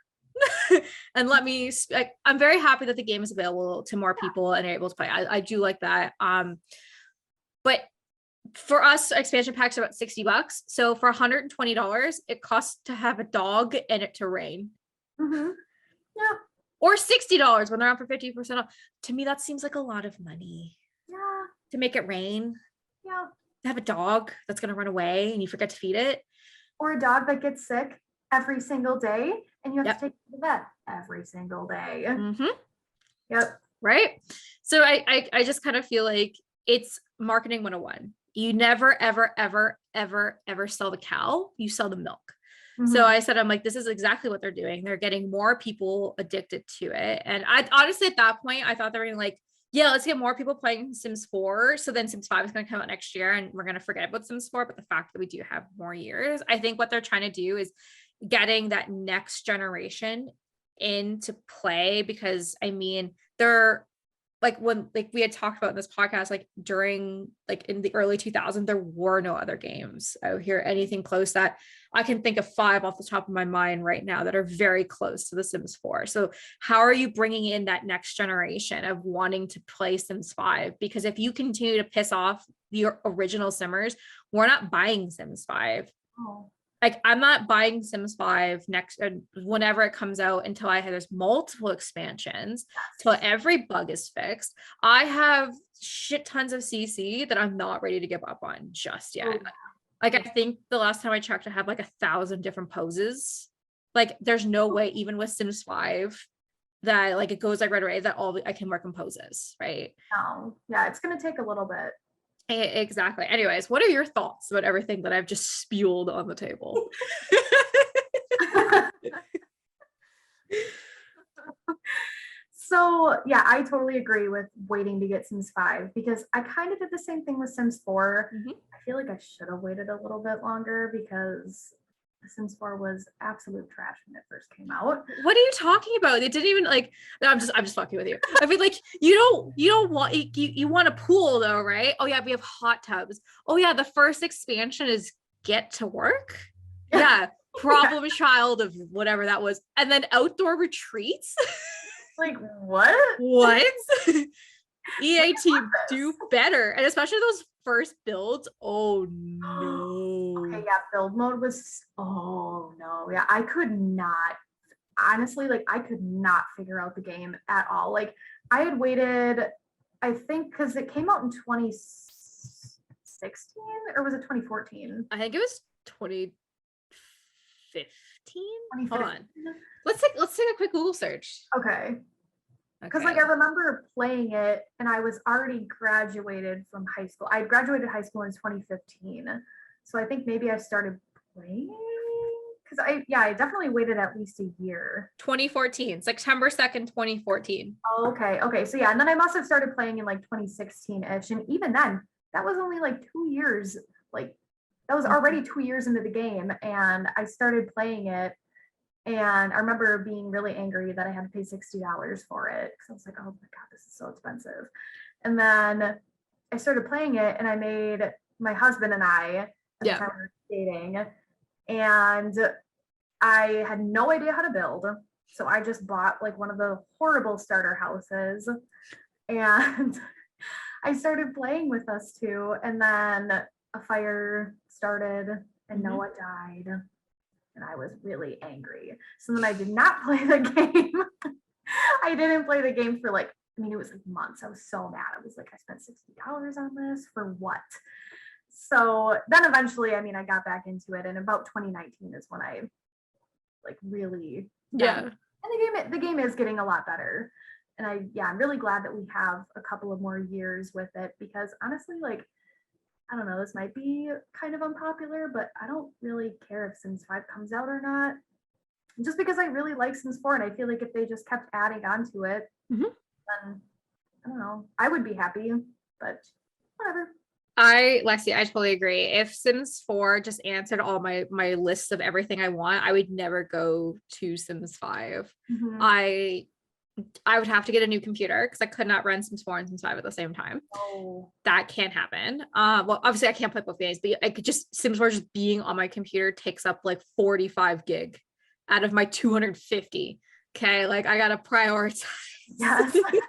And let me I'm very happy that the game is available to more people and are able to play. I do like that. But for us, expansion packs are about $60. So for $120, it costs to have a dog and it to rain. Yeah. Or $60 when they're on for 50% off. To me, that seems like a lot of money. Yeah. To make it rain. Yeah. To have a dog that's going to run away and you forget to feed it. Or a dog that gets sick every single day and you have to take it to the vet every single day. Yep. Right. So I just kind of feel like it's marketing 101. You never, ever, ever, ever, ever sell the cow. You sell the milk. So I said, I'm like, this is exactly what they're doing. They're getting more people addicted to it. And I honestly, at that point, I thought they were going to like, yeah, let's get more people playing Sims 4. So then Sims 5 is going to come out next year and we're going to forget about Sims 4. But the fact that we do have more years, I think what they're trying to do is getting that next generation into play, because I mean, they're like when like we had talked about in this podcast, like during like in the early 2000s, there were no other games out here anything close that I can think of 5 off the top of my mind right now that are very close to the Sims 4. So how are you bringing in that next generation of wanting to play Sims 5? Because if you continue to piss off the original Simmers, we're not buying Sims 5. Oh, Like I'm not buying Sims 5 next whenever it comes out until I have there's multiple expansions till every bug is fixed. I have shit tons of CC that I'm not ready to give up on just yet. Like I think the last time I checked, I have like 1,000 different poses. Like there's no way, even with Sims 5, that like it goes like right away that all I can work in poses, right? no. Yeah, it's gonna take a little bit. Exactly. Anyways, what are your thoughts about everything that I've just spewed on the table? So yeah, I totally agree with waiting to get Sims 5 because I kind of did the same thing with Sims 4. I feel like I should have waited a little bit longer because Sims 4 was absolute trash when it first came out. What are you talking about? It didn't even like no, I'm just fucking with you. I mean like you don't want you want a pool though, right? Oh yeah, we have hot tubs. Oh yeah, the first expansion is get to work. Yeah, problem child of whatever that was. And then outdoor retreats. Like what? What? EA team do better. And especially those first builds. Oh no. Okay, yeah, build mode was oh no. Yeah, I could not honestly like I could not figure out the game at all. Like I had waited, I think because it came out in 2016 or was it 2014? I think it was 2015. Hold on. 2015? Let's take a quick Google search. Okay. Because Okay. like I remember playing it and I was already graduated from high school. I graduated high school in 2015. So I think maybe I started playing because I definitely waited at least a year. 2014, September 2nd, 2014. Oh, okay. So yeah, and then I must have started playing in like 2016-ish. And even then, that was only like 2 years. Like that was already 2 years into the game. And I started playing it. And I remember being really angry that I had to pay $60 for it. Because I was like, oh my God, this is so expensive. And then I started playing it and I made my husband and I at the time we were dating. And I had no idea how to build. So I just bought like one of the horrible starter houses. And I started playing with us two. And then a fire started and Noah died. And I was really angry. So then I did not play the game. I didn't play the game for like, I mean, it was like months. I was so mad. I was like, I spent $60 on this for what? So then eventually, I mean, I got back into it. And about 2019 is when I like really, and the game is getting a lot better. And I'm really glad that we have a couple of more years with it because honestly, like, I don't know, this might be kind of unpopular, but I don't really care if Sims 5 comes out or not. Just because I really like Sims 4 and I feel like if they just kept adding on to it, then I don't know, I would be happy, but whatever. Lexi, I totally agree. If Sims 4 just answered all my lists of everything I want, I would never go to Sims 5. I would have to get a new computer because I could not run Sims 4 and Sims 5 at the same time. Oh. That can't happen. Well, obviously I can't play both games, but I could just Sims 4 just being on my computer takes up like 45 gig out of my 250. Okay, like I gotta prioritize. Yes. You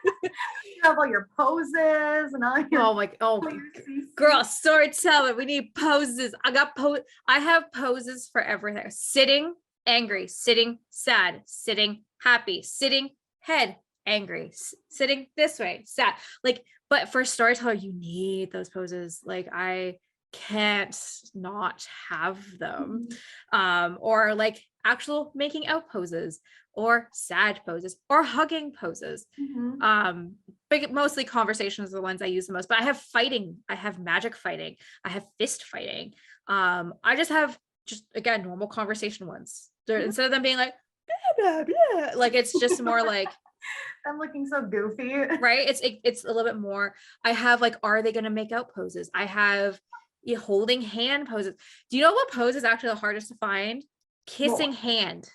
have all your poses and all your Girl, storytelling. We need poses. I have poses for everything. Sitting, angry, sitting, sad, sitting, happy, sitting, head, angry, sitting this way, sad. Like, but for storyteller, you need those poses. Like I can't not have them. Or like actual making out poses or sad poses or hugging poses. But mostly conversations are the ones I use the most, but I have fighting, I have magic fighting, I have fist fighting. I just have again normal conversation ones. Instead of them being like blah, blah, blah, like it's just more like I'm looking so goofy. Right? It's a little bit more. I have like, are they gonna make out poses? I have holding hand poses. Do you know what pose is actually the hardest to find? Kissing hand.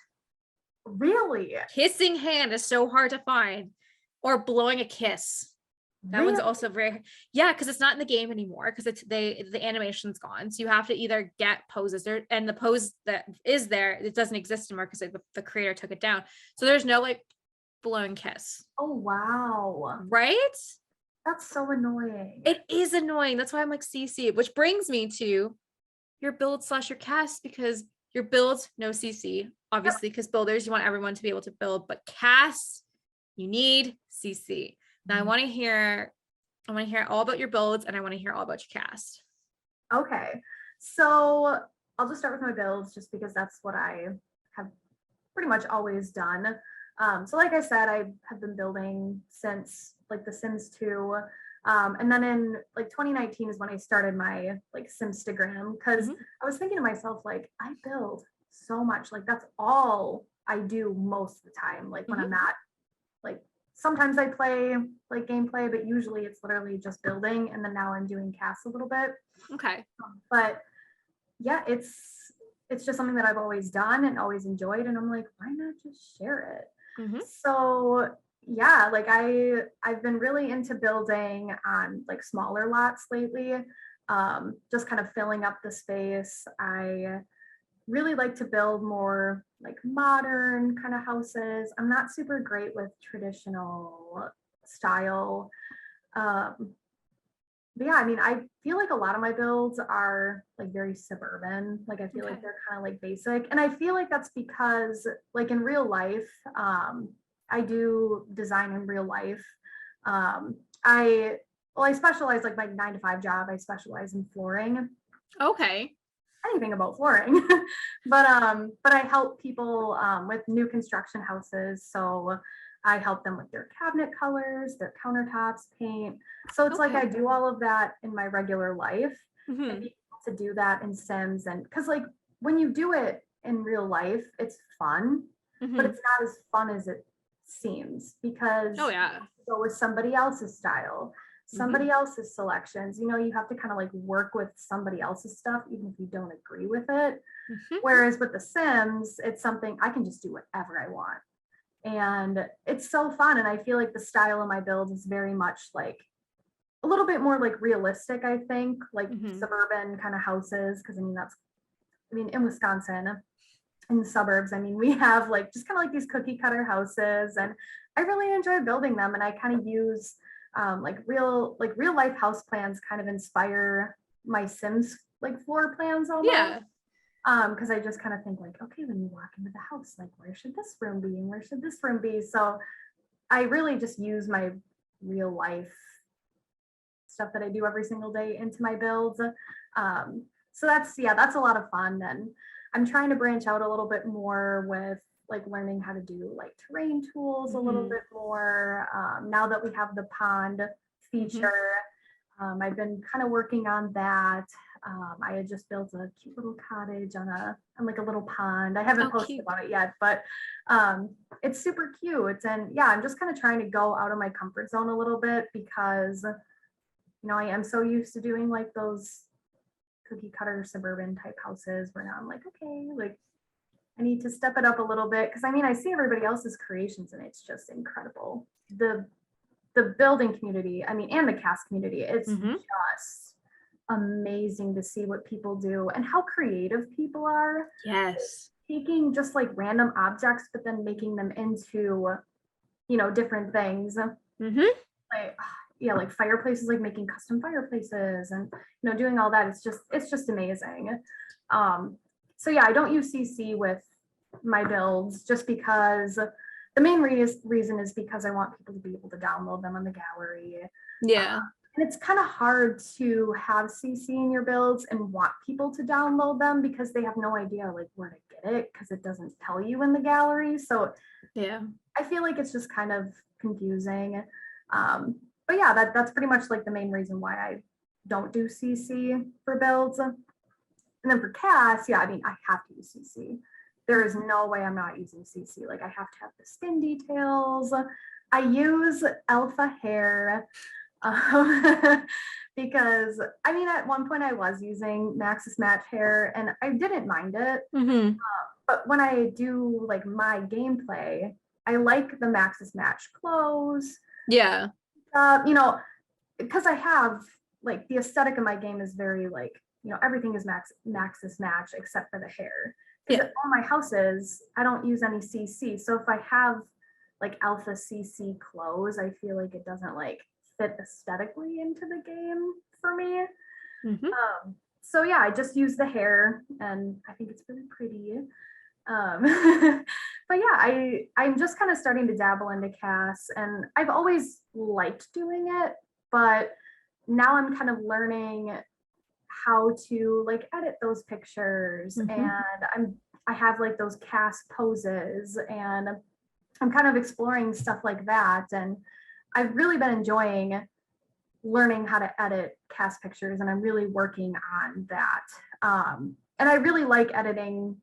Really? Kissing hand is so hard to find. Or blowing a kiss. That one's Really? also very, yeah, because it's not in the game anymore because the animation's gone. So you have to either get poses there, and the pose that is there, it doesn't exist anymore because the creator took it down. So there's no like blown kiss, Oh, wow. right? That's so annoying. It is annoying. That's why I'm like CC, which brings me to your build slash your cast, because your builds, no CC, obviously, because builders, you want everyone to be able to build, but cast, you need CC. Now I want to hear all about your builds and I want to hear all about your cast. Okay. So I'll just start with my builds just because that's what I have pretty much always done. So like I said, I have been building since like The Sims 2. And then in like 2019 is when I started my like Simstagram, because I was thinking to myself, like, I build so much. Like that's all I do most of the time. Like when I'm not like sometimes I play like gameplay, but usually it's literally just building. And then now I'm doing casts a little bit. Okay. But yeah, it's just something that I've always done and always enjoyed. And I'm like, why not just share it? So yeah, like I've been really into building on like smaller lots lately. Just kind of filling up the space. I really like to build more like modern kind of houses. I'm not super great with traditional style. Um, but yeah, I mean, I feel like a lot of my builds are like very suburban. Like I feel like they're kind of like basic. And I feel like that's because like in real life, I do design in real life. I I specialize like my 9 to 5 job. I specialize in flooring. Okay. Anything about flooring. But I help people with new construction houses. So I help them with their cabinet colors, their countertops, paint. So it's like I do all of that in my regular life. And being able to do that in Sims, and because like when you do it in real life, it's fun, but it's not as fun as it seems because Oh yeah. you go with somebody else's style, somebody else's selections. You know, you have to kind of like work with somebody else's stuff, even if you don't agree with it. Whereas with The Sims, it's something I can just do whatever I want. And it's so fun. And I feel like the style of my build is very much like a little bit more like realistic, I think, like suburban kind of houses. Cause I mean, in Wisconsin, in the suburbs, I mean, we have like just kind of like these cookie cutter houses, and I really enjoy building them. And I kind of use like real life house plans kind of inspire my Sims like floor plans almost. Yeah. Because I just kind of think like, okay, when you walk into the house, like where should this room be and where should this room be? So I really just use my real life stuff that I do every single day into my builds. So that's a lot of fun. And I'm trying to branch out a little bit more with like learning how to do like terrain tools a little bit more. Now that we have the pond feature, I've been kind of working on that. I had just built a cute little cottage on like a little pond. I haven't posted about it yet, but it's super cute. And yeah, I'm just kind of trying to go out of my comfort zone a little bit because, you know, I am so used to doing like those cookie cutter suburban type houses where now I'm like, okay, like I need to step it up a little bit. Cause I mean, I see everybody else's creations and it's just incredible. The building community, I mean, and the cast community, it's just amazing to see what people do and how creative people are. Yes. Taking just like random objects, but then making them into, you know, different things. Like, yeah, like fireplaces, like making custom fireplaces and, you know, doing all that. It's just amazing. So yeah, I don't use CC with my builds just because the main reason is because I want people to be able to download them on the gallery. Yeah. And it's kind of hard to have CC in your builds and want people to download them because they have no idea like where to get it because it doesn't tell you in the gallery. So yeah, I feel like it's just kind of confusing. But yeah, that's pretty much like the main reason why I don't do CC for builds. And then for cast, yeah, I mean, I have to use CC. There is no way I'm not using CC. Like I have to have the skin details. I use Alpha Hair because I mean, at one point I was using Maxis Match Hair and I didn't mind it. But when I do like my gameplay, I like the Maxis Match clothes. Yeah. You know, because I have like the aesthetic of my game is very like, everything is Maxis match except for the hair. Because Yeah. all my houses, I don't use any CC. So if I have like alpha CC clothes, I feel like it doesn't like fit aesthetically into the game for me. Mhm. So yeah, I just use the hair and I think it's really pretty. But yeah, I'm just kind of starting to dabble into CAS, and I've always liked doing it, but now I'm kind of learning how to like edit those pictures, Mhm. and I have like those CAS poses, and I'm kind of exploring stuff like that, and I've really been enjoying learning how to edit CAS pictures, and I'm really working on that. And I really like editing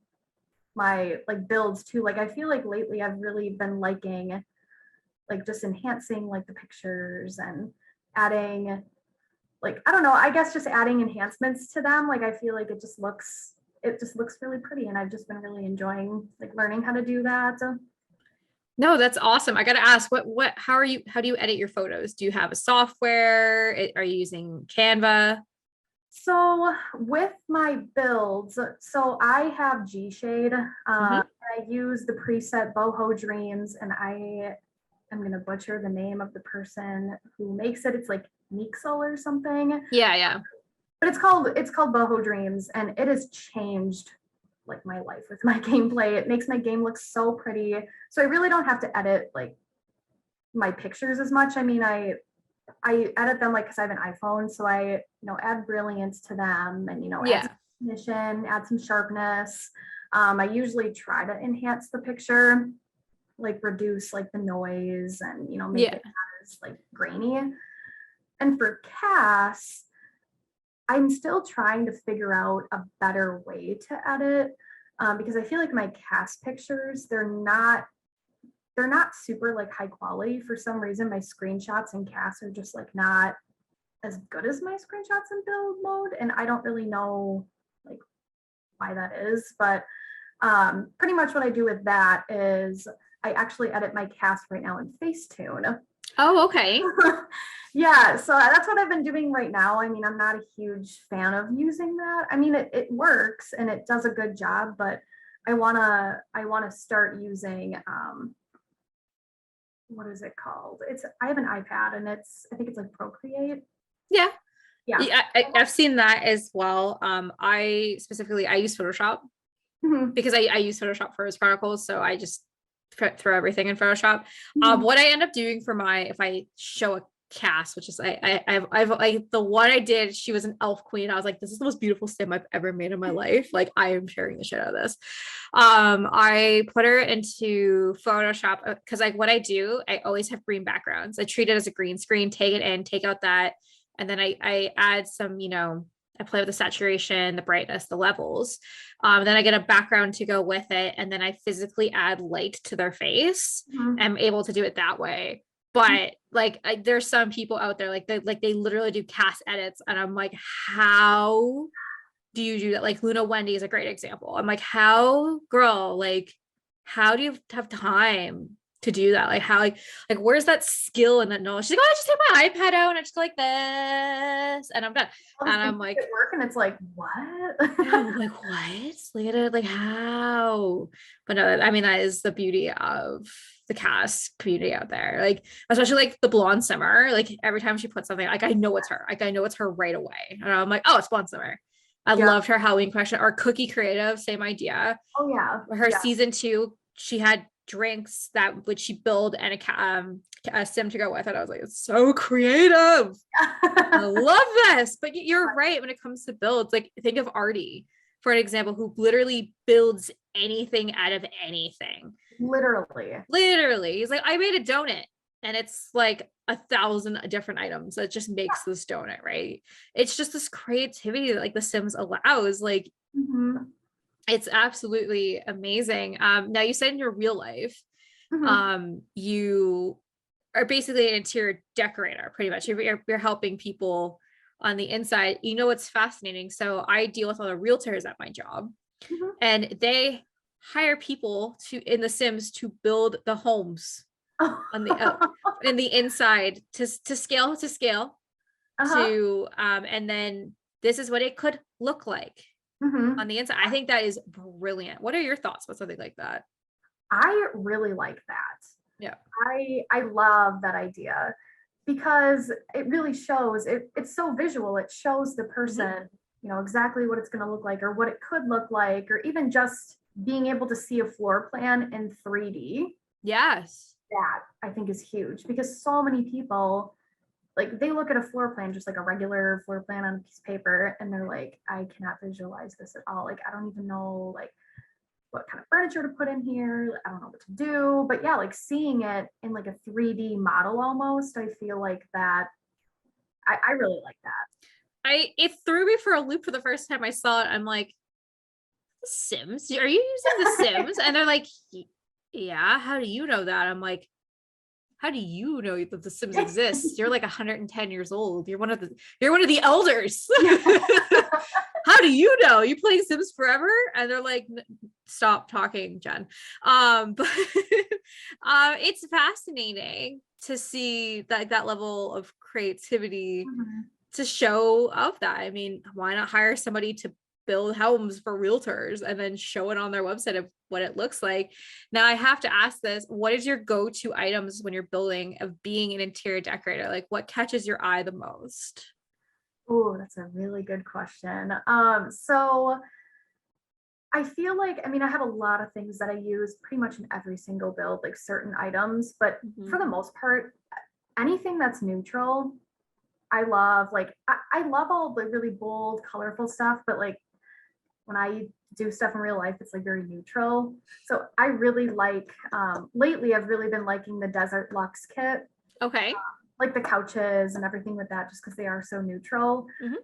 my like builds too. Like I feel like lately I've really been liking like just enhancing like the pictures and adding like, I don't know, I guess just adding enhancements to them. Like I feel like it just looks really pretty, and I've just been really enjoying like learning how to do that. No, that's awesome. I gotta ask, how do you edit your photos? Do you have a software? Are you using Canva? So with my builds, so I have G Shade. Mhm. I use the preset Boho Dreams, and I am gonna butcher the name of the person who makes it. It's like Mixel or something, Yeah, yeah. but it's called Boho Dreams, and it has changed like my life with my gameplay. It makes my game look so pretty. So I really don't have to edit like my pictures as much. I mean, I edit them like because I have an iPhone, so I add brilliance to them, and add Yeah. some definition, add some sharpness. I usually try to enhance the picture, like reduce like the noise, and make Yeah. it not as like grainy. And for CAS, I'm still trying to figure out a better way to edit, because I feel like my CAS pictures, they're not super like high quality. For some reason, my screenshots in CAS are just like not as good as my screenshots in build mode, and I don't really know like why that is. But pretty much what I do with that is I actually edit my CAS right now in Facetune. Oh, okay. Yeah, so that's what I've been doing right now. I mean, I'm not a huge fan of using that. I mean, it works and it does a good job, but I wanna start using what is it called? I have an iPad, and I think it's like Procreate. Yeah. Yeah. Yeah, I've seen that as well. I use Photoshop Mhm, because I use Photoshop for his Chronicles, so I just throw everything in Photoshop. mhm. What I end up doing for if I show a cast, which is I've like the one I did, she was an elf queen. I was like, this is the most beautiful sim I've ever made in my life. Like I am sharing the shit out of this. I put her into Photoshop because like what I do, I always have green backgrounds. I treat it as a green screen, take it in, take out that, and then I add some, I play with the saturation, the brightness, the levels. Then I get a background to go with it, and then I physically add light to their face. Mhm. I'm able to do it that way. But like, there's some people out there they literally do cast edits, and I'm like, how do you do that? Like Luna Wendy is a great example. I'm like, how, girl, like, how do you have time to do that? Like, how, like, where's that skill and that knowledge? She's like, oh, I just take my iPad out and I just go like this, and I'm done. All these And things I'm make like, it work, and it's like, what? yeah, I'm like, what? Look at it, like how? But no, I mean, that is the beauty of the cast community out there. Like, especially like the blonde Simmer. Like every time she puts something, like I know it's her. Like I know it's her right away. And I'm like, oh, it's blonde Simmer. I Yeah. loved her Halloween question. Or Cookie Creative, same idea. Oh yeah. Her Yeah. season 2, she had drinks that would she build and a sim to go with it. I was like, it's so creative. I love this. But you're right when it comes to builds. Like think of Artie, for an example, who literally builds anything out of anything. Literally. Literally. He's like, I made a donut and it's like 1,000 different items that just makes this donut, right? It's just this creativity that like The Sims allows. Like Mhm, it's absolutely amazing. Now you said in your real life, mhm. you are basically an interior decorator, pretty much. You're helping people on the inside. You know what's fascinating? So I deal with a lot of realtors at my job, Mhm. and they hire people to in the Sims to build the homes on the in the inside to scale. Uh-huh. to and then this is what it could look like Hmm. on the inside. I think that is brilliant. What are your thoughts about something like that? I really like that. Yeah. I love that idea because it really shows it's so visual. It shows the Mhm. person, exactly what it's going to look like or what it could look like, or even just being able to see a floor plan in 3D. Yes. That I think is huge because so many people, like, they look at a floor plan, just like a regular floor plan on a piece of paper, and they're like, I cannot visualize this at all. Like, I don't even know like what kind of furniture to put in here. I don't know what to do. But yeah, like seeing it in like a 3D model almost, I feel like that I really like that. It threw me for a loop for the first time I saw it. I'm like, The Sims? Are you using The Sims? And they're like, Yeah, how do you know that? I'm like, how do you know that The Sims exists? You're like 110 years old. You're one of the elders. How do you know? You playing Sims forever? And they're like, stop talking, Jen. But it's fascinating to see that level of creativity Mhm. to show of that. I mean, why not hire somebody to build homes for realtors and then show it on their website of what it looks like? Now I have to ask this, what is your go-to items when you're building of being an interior decorator? Like what catches your eye the most? Oh, that's a really good question. So I feel like, I mean, I have a lot of things that I use pretty much in every single build, like certain items, but for Mhm. the most part, anything that's neutral, I love. Like, I love all the really bold, colorful stuff, but like when I do stuff in real life, it's like very neutral. So I really like, lately, I've really been liking the Desert Luxe kit, Okay. like the couches and everything with that, just because they are so neutral. Mhm.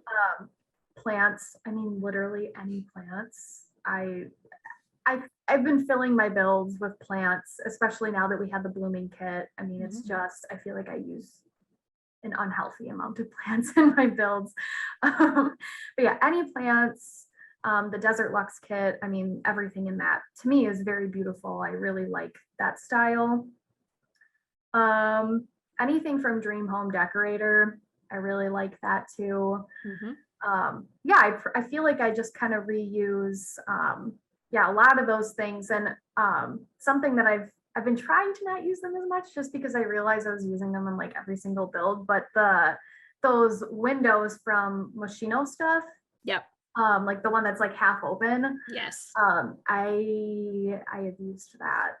Plants, I mean, literally any plants. I've been filling my builds with plants, especially now that we have the blooming kit. I mean, it's Mhm. just, I feel like I use an unhealthy amount of plants in my builds. But yeah, any plants, the Desert Luxe kit, I mean, everything in that to me is very beautiful. I really like that style. Um, Anything from Dream Home Decorator, I really like that too. Mhm. Yeah, I feel like I just kind of reuse, yeah, a lot of those things. And something that I've been trying to not use them as much just because I realized I was using them in like every single build, but those windows from Moschino stuff, Yep. like the one that's like half open, Yes. I have used that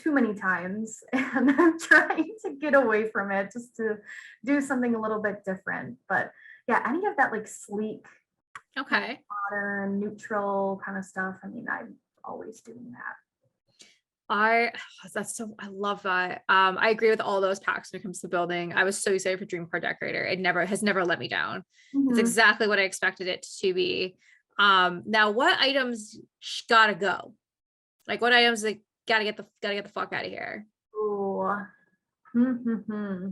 too many times, and I'm trying to get away from it just to do something a little bit different. But yeah, any of that like sleek, kind of Okay. modern, neutral kind of stuff. I mean, I'm always doing that. I I love that. I agree with all those packs when it comes to building. I was so excited for Dream Car Decorator. It never has never let me down. It's Mhm. exactly what I expected it to be. Now what items gotta go? Like what items like gotta get the fuck out of here? Ooh. Hmm.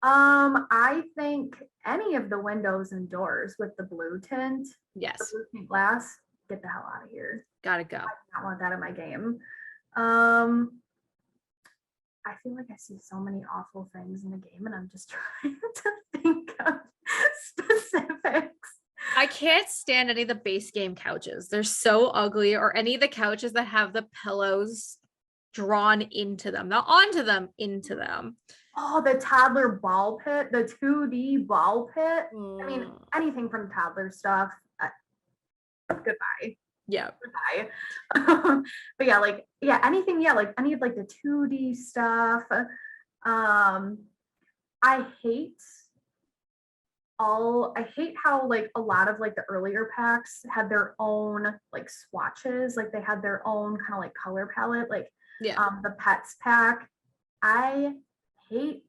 I think any of the windows and doors with the blue tint, the Yes, blue tint glass, get the hell out of here. gotta go. I don't want that in my game. Um, I feel like I see so many awful things in the game, and I'm just trying to think of specifics. I can't stand any of the base game couches. They're so ugly, or any of the couches that have the pillows drawn into them, not onto them, into them. Oh, the toddler ball pit, the 2D ball pit. I mean, Mm, anything from toddler stuff. Goodbye, yeah. goodbye. But yeah, like, yeah, anything. Yeah, like any of like the 2D stuff. Um, I hate I hate how like a lot of like the earlier packs had their own like swatches, like they had their own kind of like color palette, like Yeah. the pets pack. I hate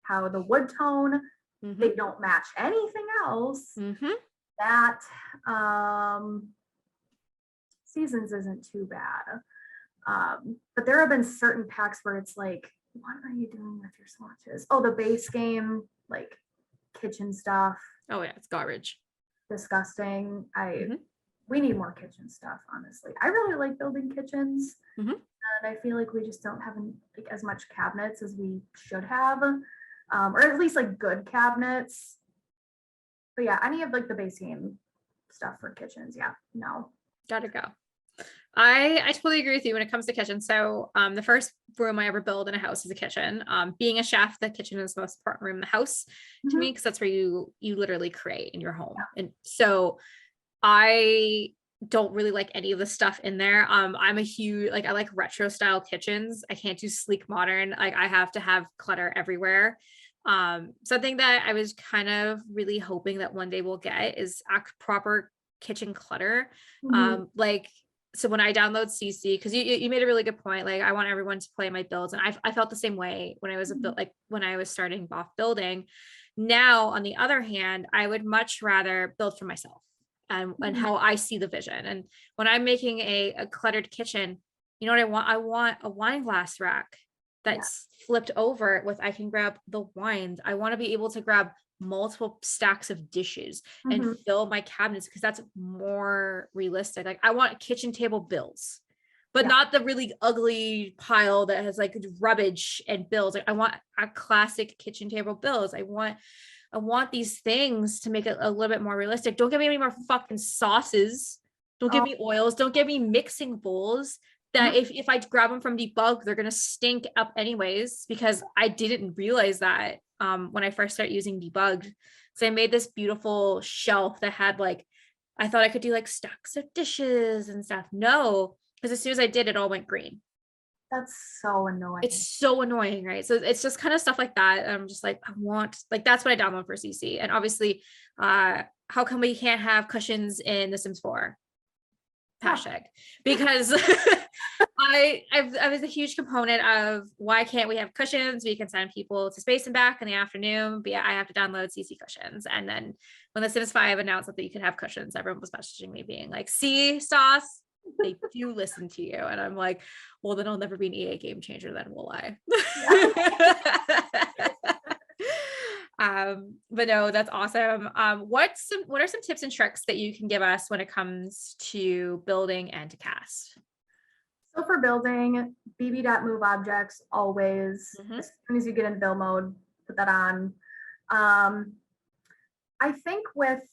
how the wood tone, Mm-hmm. they don't match anything else. Mm-hmm. That um seasons isn't too bad. But there have been certain packs where it's like, what are you doing with your swatches? Oh, the base game, like kitchen stuff, Oh yeah, it's garbage. disgusting. I Mm-hmm. We need more kitchen stuff, honestly. I really like building kitchens, Mm-hmm. and I feel like we just don't have like as much cabinets as we should have. or at least like good cabinets. But yeah, any of like the basing stuff for kitchens, yeah, no. Gotta go. I totally agree with you when it comes to kitchen. So the first room I ever build in a house is a kitchen. Being a chef, the kitchen is the most important room in the house to me, Mhm. because that's where you literally create in your home. And so I don't really like any of the stuff in there. I'm a huge, like, I like retro style kitchens. I can't do sleek modern. Like, I have to have clutter everywhere. Something that I was kind of really hoping that one day we'll get is a proper kitchen clutter. Mhm. Like, so when I download CC, because you made a really good point. Like, I want everyone to play my builds, and I felt the same way when I was Mhm. like when I was starting off building. Now, on the other hand, I would much rather build for myself and Mhm. how I see the vision. And when I'm making a cluttered kitchen, you know what I want? I want a wine glass rack Yeah. that's flipped over with I can grab the wines. I want to be able to grab multiple stacks of dishes and Mhm. fill my cabinets, because that's more realistic. Like, I want kitchen table bills, but Yeah. not the really ugly pile that has like rubbish and bills. Like, I want a classic kitchen table bills. I want these things to make it a little bit more realistic. Don't give me any more fucking sauces. Don't give Oh, me oils. Don't give me mixing bowls that mhm. if I grab them from Debug, they're gonna stink up anyways, because I didn't realize that when I first started using Debug. So I made this beautiful shelf that had like, I thought I could do like stacks of dishes and stuff. No, because as soon as I did, it all went green. That's so annoying. It's so annoying, right? So it's just kind of stuff like that. I'm just like, I want, like, that's what I download for CC. And obviously, how come we can't have cushions in The Sims 4? Huh. Hashtag. Because I was a huge component of why can't we have cushions? We can send people to space and back in the afternoon, but yeah, I have to download CC cushions. And then when The Sims 5 announced that you could have cushions, everyone was messaging me being like, see, Sauce, they do listen to you. And I'm like, well, then I'll never be an EA game changer, then will I? Yeah. But no, that's awesome. What are some tips and tricks that you can give us when it comes to building and to cast? So for building, bb.move objects always, Mhm. as soon as you get in build mode, put that on. Um, I think with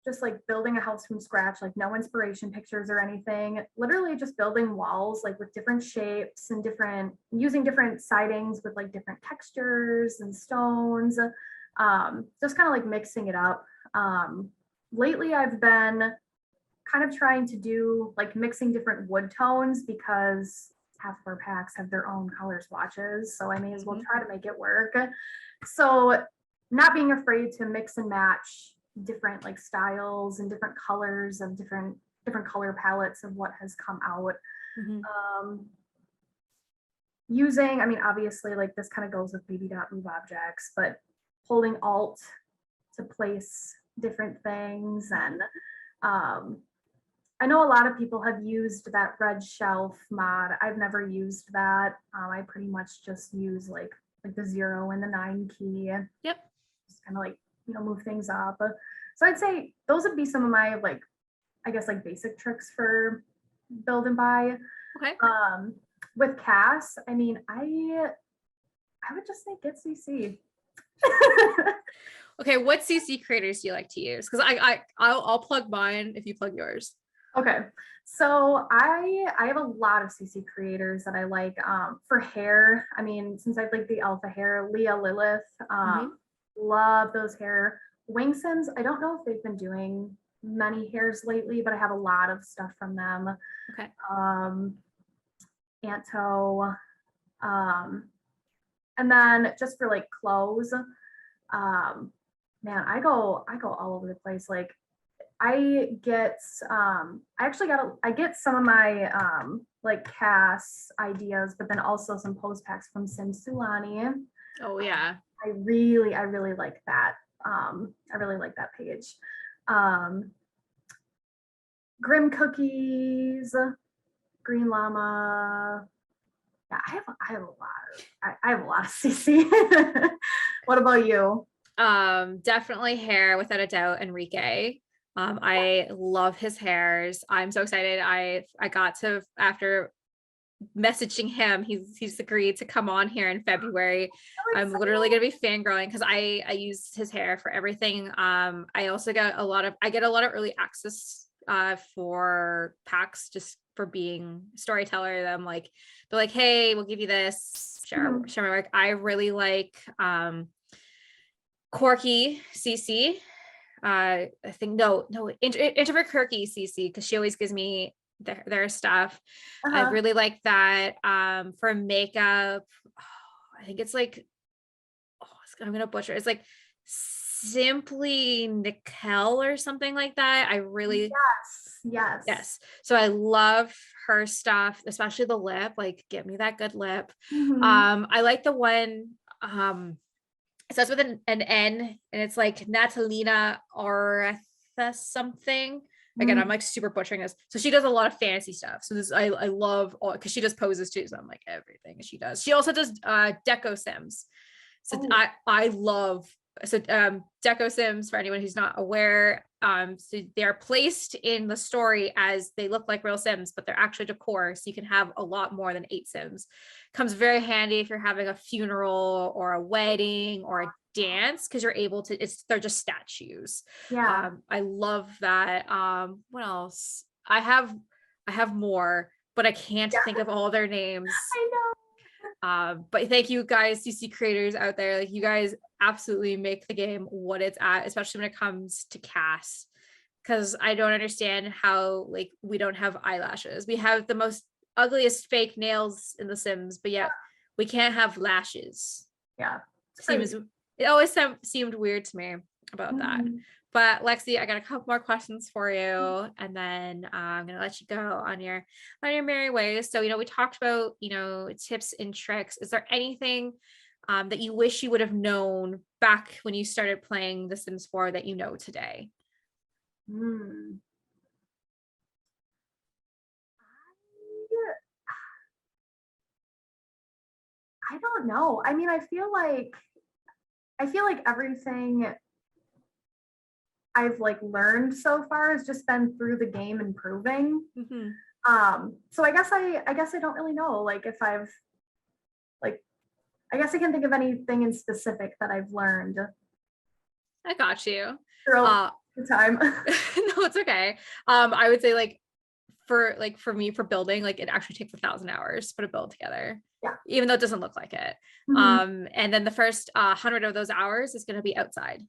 just like building a house from scratch, like no inspiration pictures or anything, literally just building walls like with different shapes and different, using different sidings with like different textures and stones, just kind of like mixing it up. Lately, I've been kind of trying to do like mixing different wood tones because half of our packs have their own color swatches. So I may as well Mhm. try to make it work. So not being afraid to mix and match different like styles and different colors of different color palettes of what has come out. Mhm. Um, Using, I mean, obviously like this kind of goes with bb.move objects, but holding alt to place different things and um, I know a lot of people have used that red shelf mod. I've never used that. I pretty much just use like the 0 and the 9 key, Yep. just kind of like move things up. So I'd say those would be some of my like I guess like basic tricks for build and buy. Okay. Um, with Cass, I mean I would just say get CC. Okay. What CC creators do you like to use? Because I'll plug mine if you plug yours. Okay. So I have a lot of CC creators that I like. For hair, I mean, since I've like the alpha hair, Leah Lilith, Mhm. love those hair. Wing Sims, I don't know if they've been doing many hairs lately, but I have a lot of stuff from them. Okay. Um, Anto, um, and then just for like clothes, man, I go all over the place. Like I actually I get some of my like Cass ideas, but then also some post packs from Sim Sulani. Oh yeah. I really like that. I really like that page. Um, Grim Cookies, Green Llama. Yeah, I have a lot I have a lot of CC. What about you? Definitely hair without a doubt, Enrique. I love his hairs. I'm so excited. I got to, after messaging him. He's agreed to come on here in February. So I'm literally gonna be fangirling because I use his hair for everything. I also get a lot of early access for packs just for being storyteller. I'm like, they're like, hey, we'll give you this, share my work. I really like Corky CC. I think introvert Quirky CC, because she always gives me their stuff. I really like that. For makeup, I think it's like, I'm gonna butcher. It's like Simply Nickel or something like that. I really yes. So I love her stuff, especially the lip. Like, get me that good lip. I like the one. It starts with an N, and it's like Natalina or something. Again, I'm like super butchering this. So she does a lot of fantasy stuff. So this I love all, because she does poses too. So I'm like, everything she does. She also does Deco Sims. So I love Deco Sims, for anyone who's not aware. So they're placed in the story as they look like real Sims, but they're actually decor. So you can have a lot more than 8 Sims. Comes very handy if you're having a funeral or a wedding or a dance, because you're able to, they're just statues. I love that. What else? I have more, but I can't think of all their names. I know. But thank you guys, CC creators out there. Like, you guys absolutely make the game what it's at, especially when it comes to cast. Because I don't understand how, like, we don't have eyelashes. We have the most ugliest fake nails in The Sims, but yet we can't have lashes. It always seemed weird to me about that. But Lexi, I got a couple more questions for you, and then I'm gonna let you go on your merry way. So, we talked about, tips and tricks. Is there anything that you wish you would have known back when you started playing The Sims 4 that you know today? I don't know. I mean, I feel like everything I've like learned so far has just been through the game improving. So I guess I don't really know, like, if I've like, I guess I can't think of anything in specific that I've learned. I got you. Throughout the time. No, it's okay. I would say, like, for me, for building, like, it actually takes 1,000 hours to put a build together. Even though it doesn't look like it. And then the first 100 of those hours is going to be outside.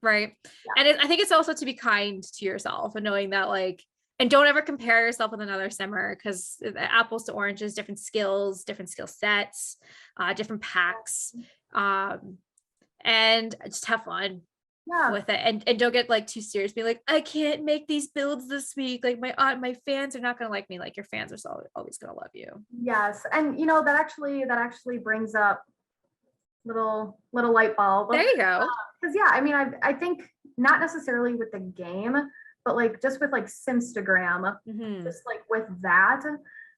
Right. And I think it's also to be kind to yourself and knowing that, like, and don't ever compare yourself with another simmer, because apples to oranges, different skills, different skill sets, different packs, and just have fun with it, and don't get like too serious, be like, I can't make these builds this week, like my fans are not going to like me. Like, your fans are always going to love you. Yes. And that actually brings up little light bulb. There you go. Because I mean, I think not necessarily with the game, but like just with like Simstagram, just like with that,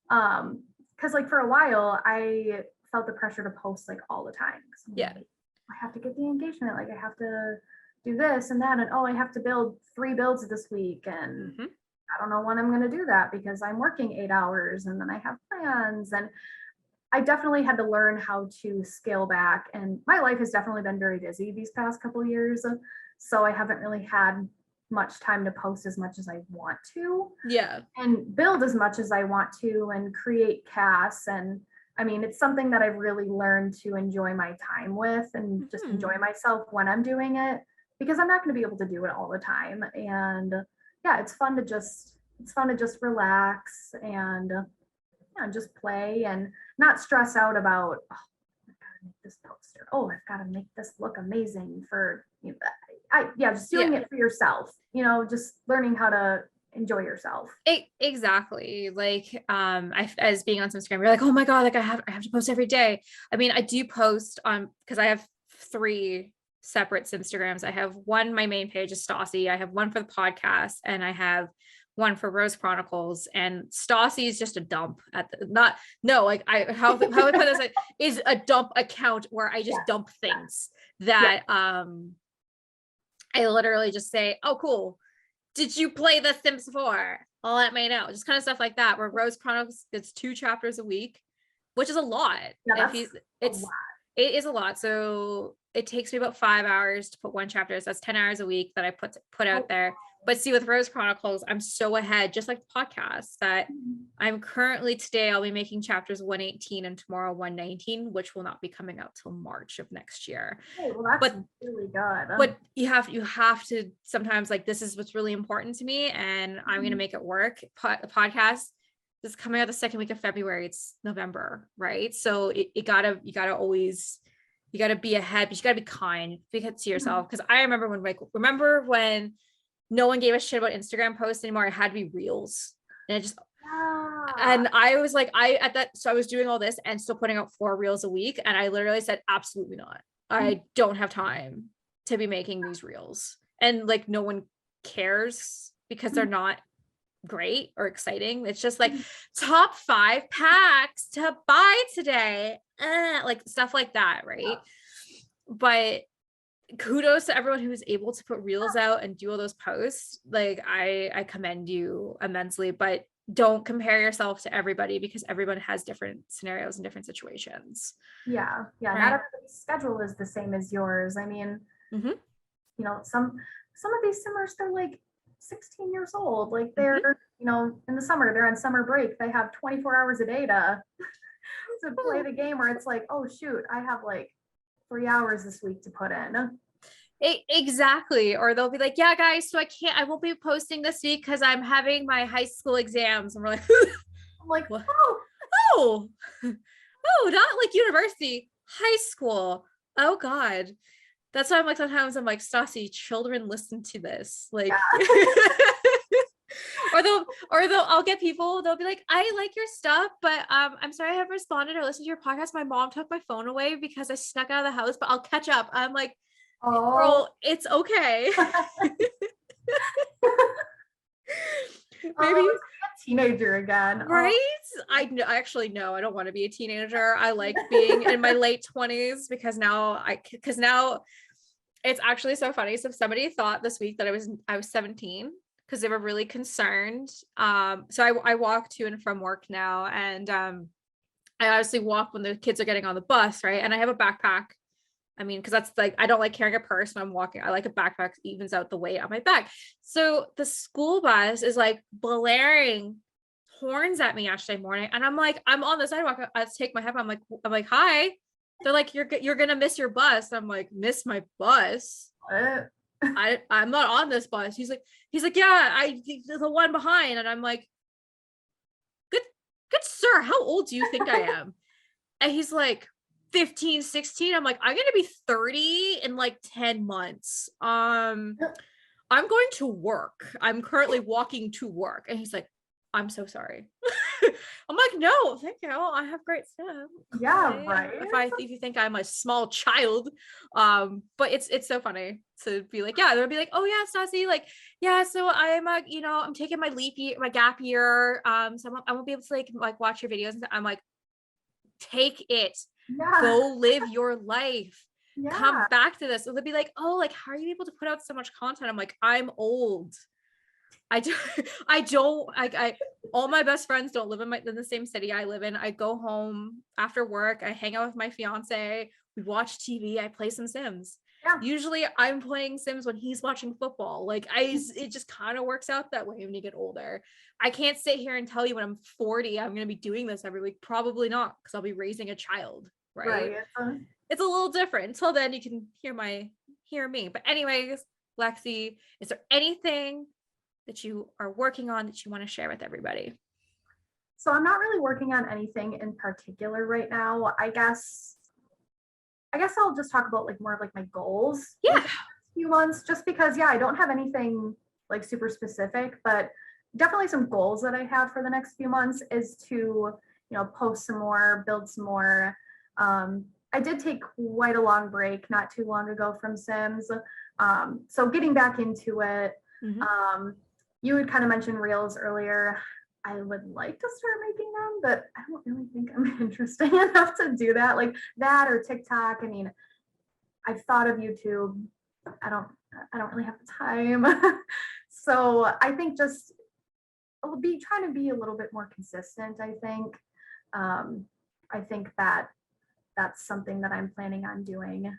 because like for a while I felt the pressure to post like all the time. Like, I have to get the engagement, like I have to do this and that, and I have to build 3 builds this week, and I don't know when I'm going to do that because I'm working 8 hours and then I have plans. And I definitely had to learn how to scale back, and my life has definitely been very busy these past couple of years, so I haven't really had much time to post as much as I want to, and build as much as I want to, and create casts. And I mean, it's something that I've really learned to enjoy my time with, and just enjoy myself when I'm doing it, because I'm not going to be able to do it all the time. And it's fun to just relax and just play and not stress out about, I've got to make this poster. I've got to make this look amazing for just doing it for yourself, just learning how to enjoy yourself. Exactly. Like, as being on Instagram, you're like, oh my God, like I have to post every day. I mean, I do post on, because I have 3 separate Instagrams. I have one, my main page is Stassi. I have one for the podcast, and I have one for Rose Chronicles. And Stassi is just a dump how I put this, like, is a dump account where I just dump things that I literally just say, oh cool, did you play The Sims 4? I'll let May know. Just kind of stuff like that, where Rose Chronicles gets 2 chapters a week, which is a lot. Yeah, If you, a lot. it is a lot. So it takes me about 5 hours to put 1 chapter. So that's 10 hours a week that I put out there. But see, with Rose Chronicles, I'm so ahead, just like the podcast, that I'm currently, today I'll be making chapters 118 and tomorrow 119, which will not be coming out till March of next year. Hey, well, that's really good. But you have to sometimes, like, this is what's really important to me, and I'm going to make it work. The podcast is coming out the second week of February. It's November, right? So you gotta always, you gotta be ahead, but you gotta be kind to yourself. Because I remember when no one gave a shit about Instagram posts anymore. It had to be reels. And it just, and I was like, so I was doing all this and still putting out 4 reels a week. And I literally said, absolutely not. I don't have time to be making these reels. And like, no one cares because they're not great or exciting. It's just like top 5 packs to buy today. Like stuff like that. Right. But kudos to everyone who is able to put reels out and do all those posts. Like I commend you immensely, but don't compare yourself to everybody, because everyone has different scenarios and different situations. Yeah. Right? Not everybody's schedule is the same as yours. I mean, you know, some of these simmers, they're like 16 years old. Like they're, you know, in the summer, they're on summer break. They have 24 hours a day to play the game, where it's like, oh shoot, I have like 3 hours this week to put in. Exactly. Or they'll be like, yeah, guys, so I won't be posting this week because I'm having my high school exams. And we're like, I'm like, oh, not like university, high school. Oh God. That's why I'm like, sometimes I'm like, Stassi, children listen to this. Like, I'll get people, they'll be like, I like your stuff, but I'm sorry I haven't responded or listened to your podcast. My mom took my phone away because I snuck out of the house, but I'll catch up. I'm like, girl, it's okay. Maybe a teenager again, right? I actually no, I don't want to be a teenager. I like being in my late 20s because now it's actually so funny. So somebody thought this week that I was 17 because they were really concerned. So I walk to and from work now, and I obviously walk when the kids are getting on the bus, right? And I have a backpack. I mean, because that's like, I don't like carrying a purse when I'm walking. I like a backpack, evens out the weight on my back. So the school bus is like blaring horns at me yesterday morning, and I'm like, I'm on the sidewalk. I take my headphone. I'm like, hi. They're like, you're gonna miss your bus. I'm like, miss my bus? I'm not on this bus. He's like, yeah, the one behind. And I'm like, good sir, how old do you think I am? And he's like, 15, 16. I'm like, I'm gonna be 30 in like 10 months. I'm going to work. I'm currently walking to work. And he's like, I'm so sorry. I'm like, no, thank you. I have great stuff. Yeah, right. If you think I'm a small child, but it's so funny to be like, yeah, they'll be like, oh yeah, Stassi, like, yeah, so I'm I'm taking my my gap year. So I won't be able to like watch your videos. I'm like, take it. Yeah. Go live your life. Yeah. Come back to this. So they'll be like, oh, like, how are you able to put out so much content? I'm like, I'm old. All my best friends don't live in the same city I live in. I go home after work. I hang out with my fiance. We watch TV. I play some Sims. Yeah. Usually I'm playing Sims when he's watching football. Like it just kind of works out that way when you get older. I can't sit here and tell you when I'm 40, I'm going to be doing this every week. Probably not, because I'll be raising a child. Right. It's a little different. Until then, you can hear me. But anyways, Lexi, is there anything that you are working on that you want to share with everybody? So I'm not really working on anything in particular right now. I guess I'll just talk about like more of like my goals. Yeah. Few months, just because I don't have anything like super specific, but definitely some goals that I have for the next few months is to, post some more, build some more. I did take quite a long break not too long ago from Sims. So getting back into it. Mm-hmm. You had kind of mentioned Reels earlier. I would like to start making them, but I don't really think I'm interested enough to do that. Like that or TikTok. I mean, I've thought of YouTube. I don't really have the time. So I think just a be trying to be a little bit more consistent, I think. I think that that's something that I'm planning on doing,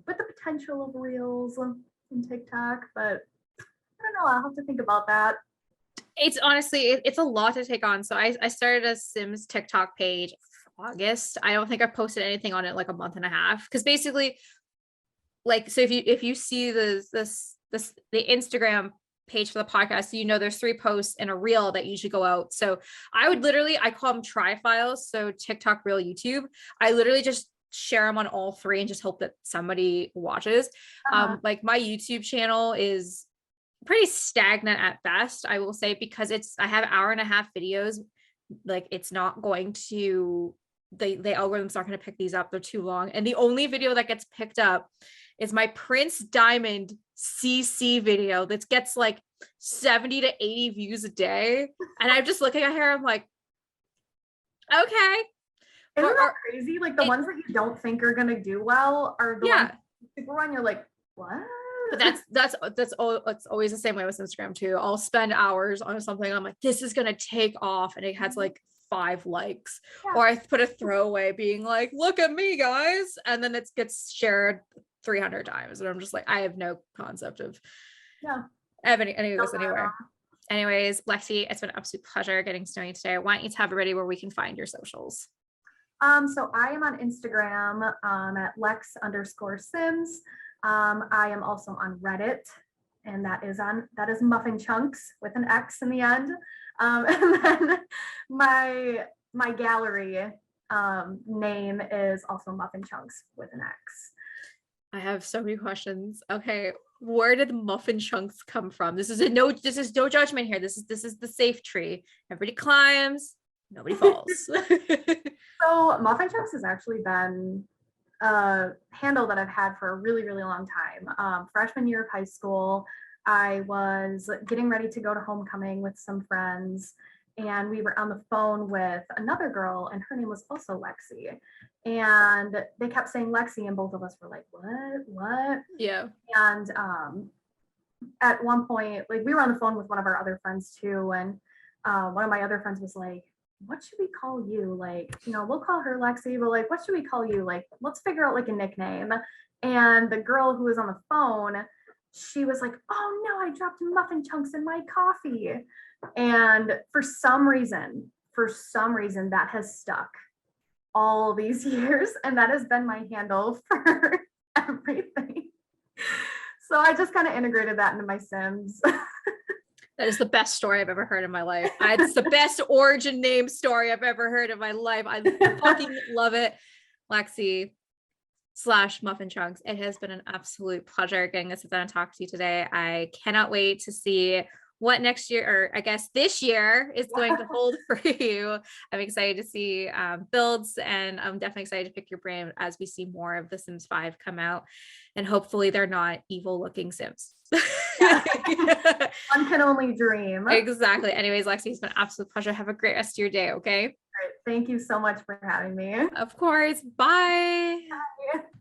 with the potential of reels in TikTok, but I don't know. I'll have to think about that. It's honestly, it's a lot to take on. So I started a Sims TikTok page August. I don't think I posted anything on it like a month and a half. Because basically, like, so if you see the Instagram page for the podcast, you know there's 3 posts and a reel that usually go out. So I call them tri files. So TikTok, reel, YouTube. I literally just share them on all 3 and just hope that somebody watches. Like my YouTube channel is pretty stagnant at best, I will say, because I have 1.5 hour videos. Like it's not going to, the algorithm's not going to pick these up. They're too long. And the only video that gets picked up is my Prince Diamond CC video that gets like 70 to 80 views a day. And I'm just looking at her, I'm like, okay. Isn't that crazy? Like the ones that you don't think are gonna do well are the ones super one. You're like, what? But that's always the same way with Instagram too. I'll spend hours on something. I'm like, this is gonna take off, and it has like 5 likes, or I put a throwaway being like, look at me, guys, and then it gets shared 300 times, and I'm just like, I have no concept of anywhere. Anyways, Lexi, it's been an absolute pleasure getting to know you today. I want you to have it ready where we can find your socials. So I am on Instagram at Lex_Sims. I am also on Reddit, and that is Muffin Chunks with an X in the end. And then my gallery name is also Muffin Chunks with an X. I have so many questions. Okay, where did the Muffin Chunks come from? This is no judgment here. This is the safe tree. Everybody climbs, nobody falls. So Muffin Chunks has actually been a handle that I've had for a really, really long time. Freshman year of high school, I was getting ready to go to homecoming with some friends, and we were on the phone with another girl, and her name was also Lexi. And they kept saying Lexi, and both of us were like, what? Yeah. And at one point, like we were on the phone with one of our other friends too, and one of my other friends was like, what should we call you? Like, we'll call her Lexi, but like, what should we call you? Like, let's figure out like a nickname. And the girl who was on the phone, she was like, oh no, I dropped Muffin Chunks in my coffee. And for some reason, that has stuck all these years. And that has been my handle for everything. So I just kind of integrated that into my Sims. That is the best story I've ever heard in my life. It's the best origin name story I've ever heard in my life. I fucking love it. Lexi / Muffin Chunks. It has been an absolute pleasure getting to sit down and talk to you today. I cannot wait to see what next year, or I guess this year, is going to hold for you. I'm excited to see builds, and I'm definitely excited to pick your brain as we see more of The Sims 5 come out, and hopefully they're not evil looking Sims. One can only dream. Exactly. Anyways, Lexi, it's been an absolute pleasure. Have a great rest of your day. Okay. Great. Thank you so much for having me. Of course. Bye. Bye.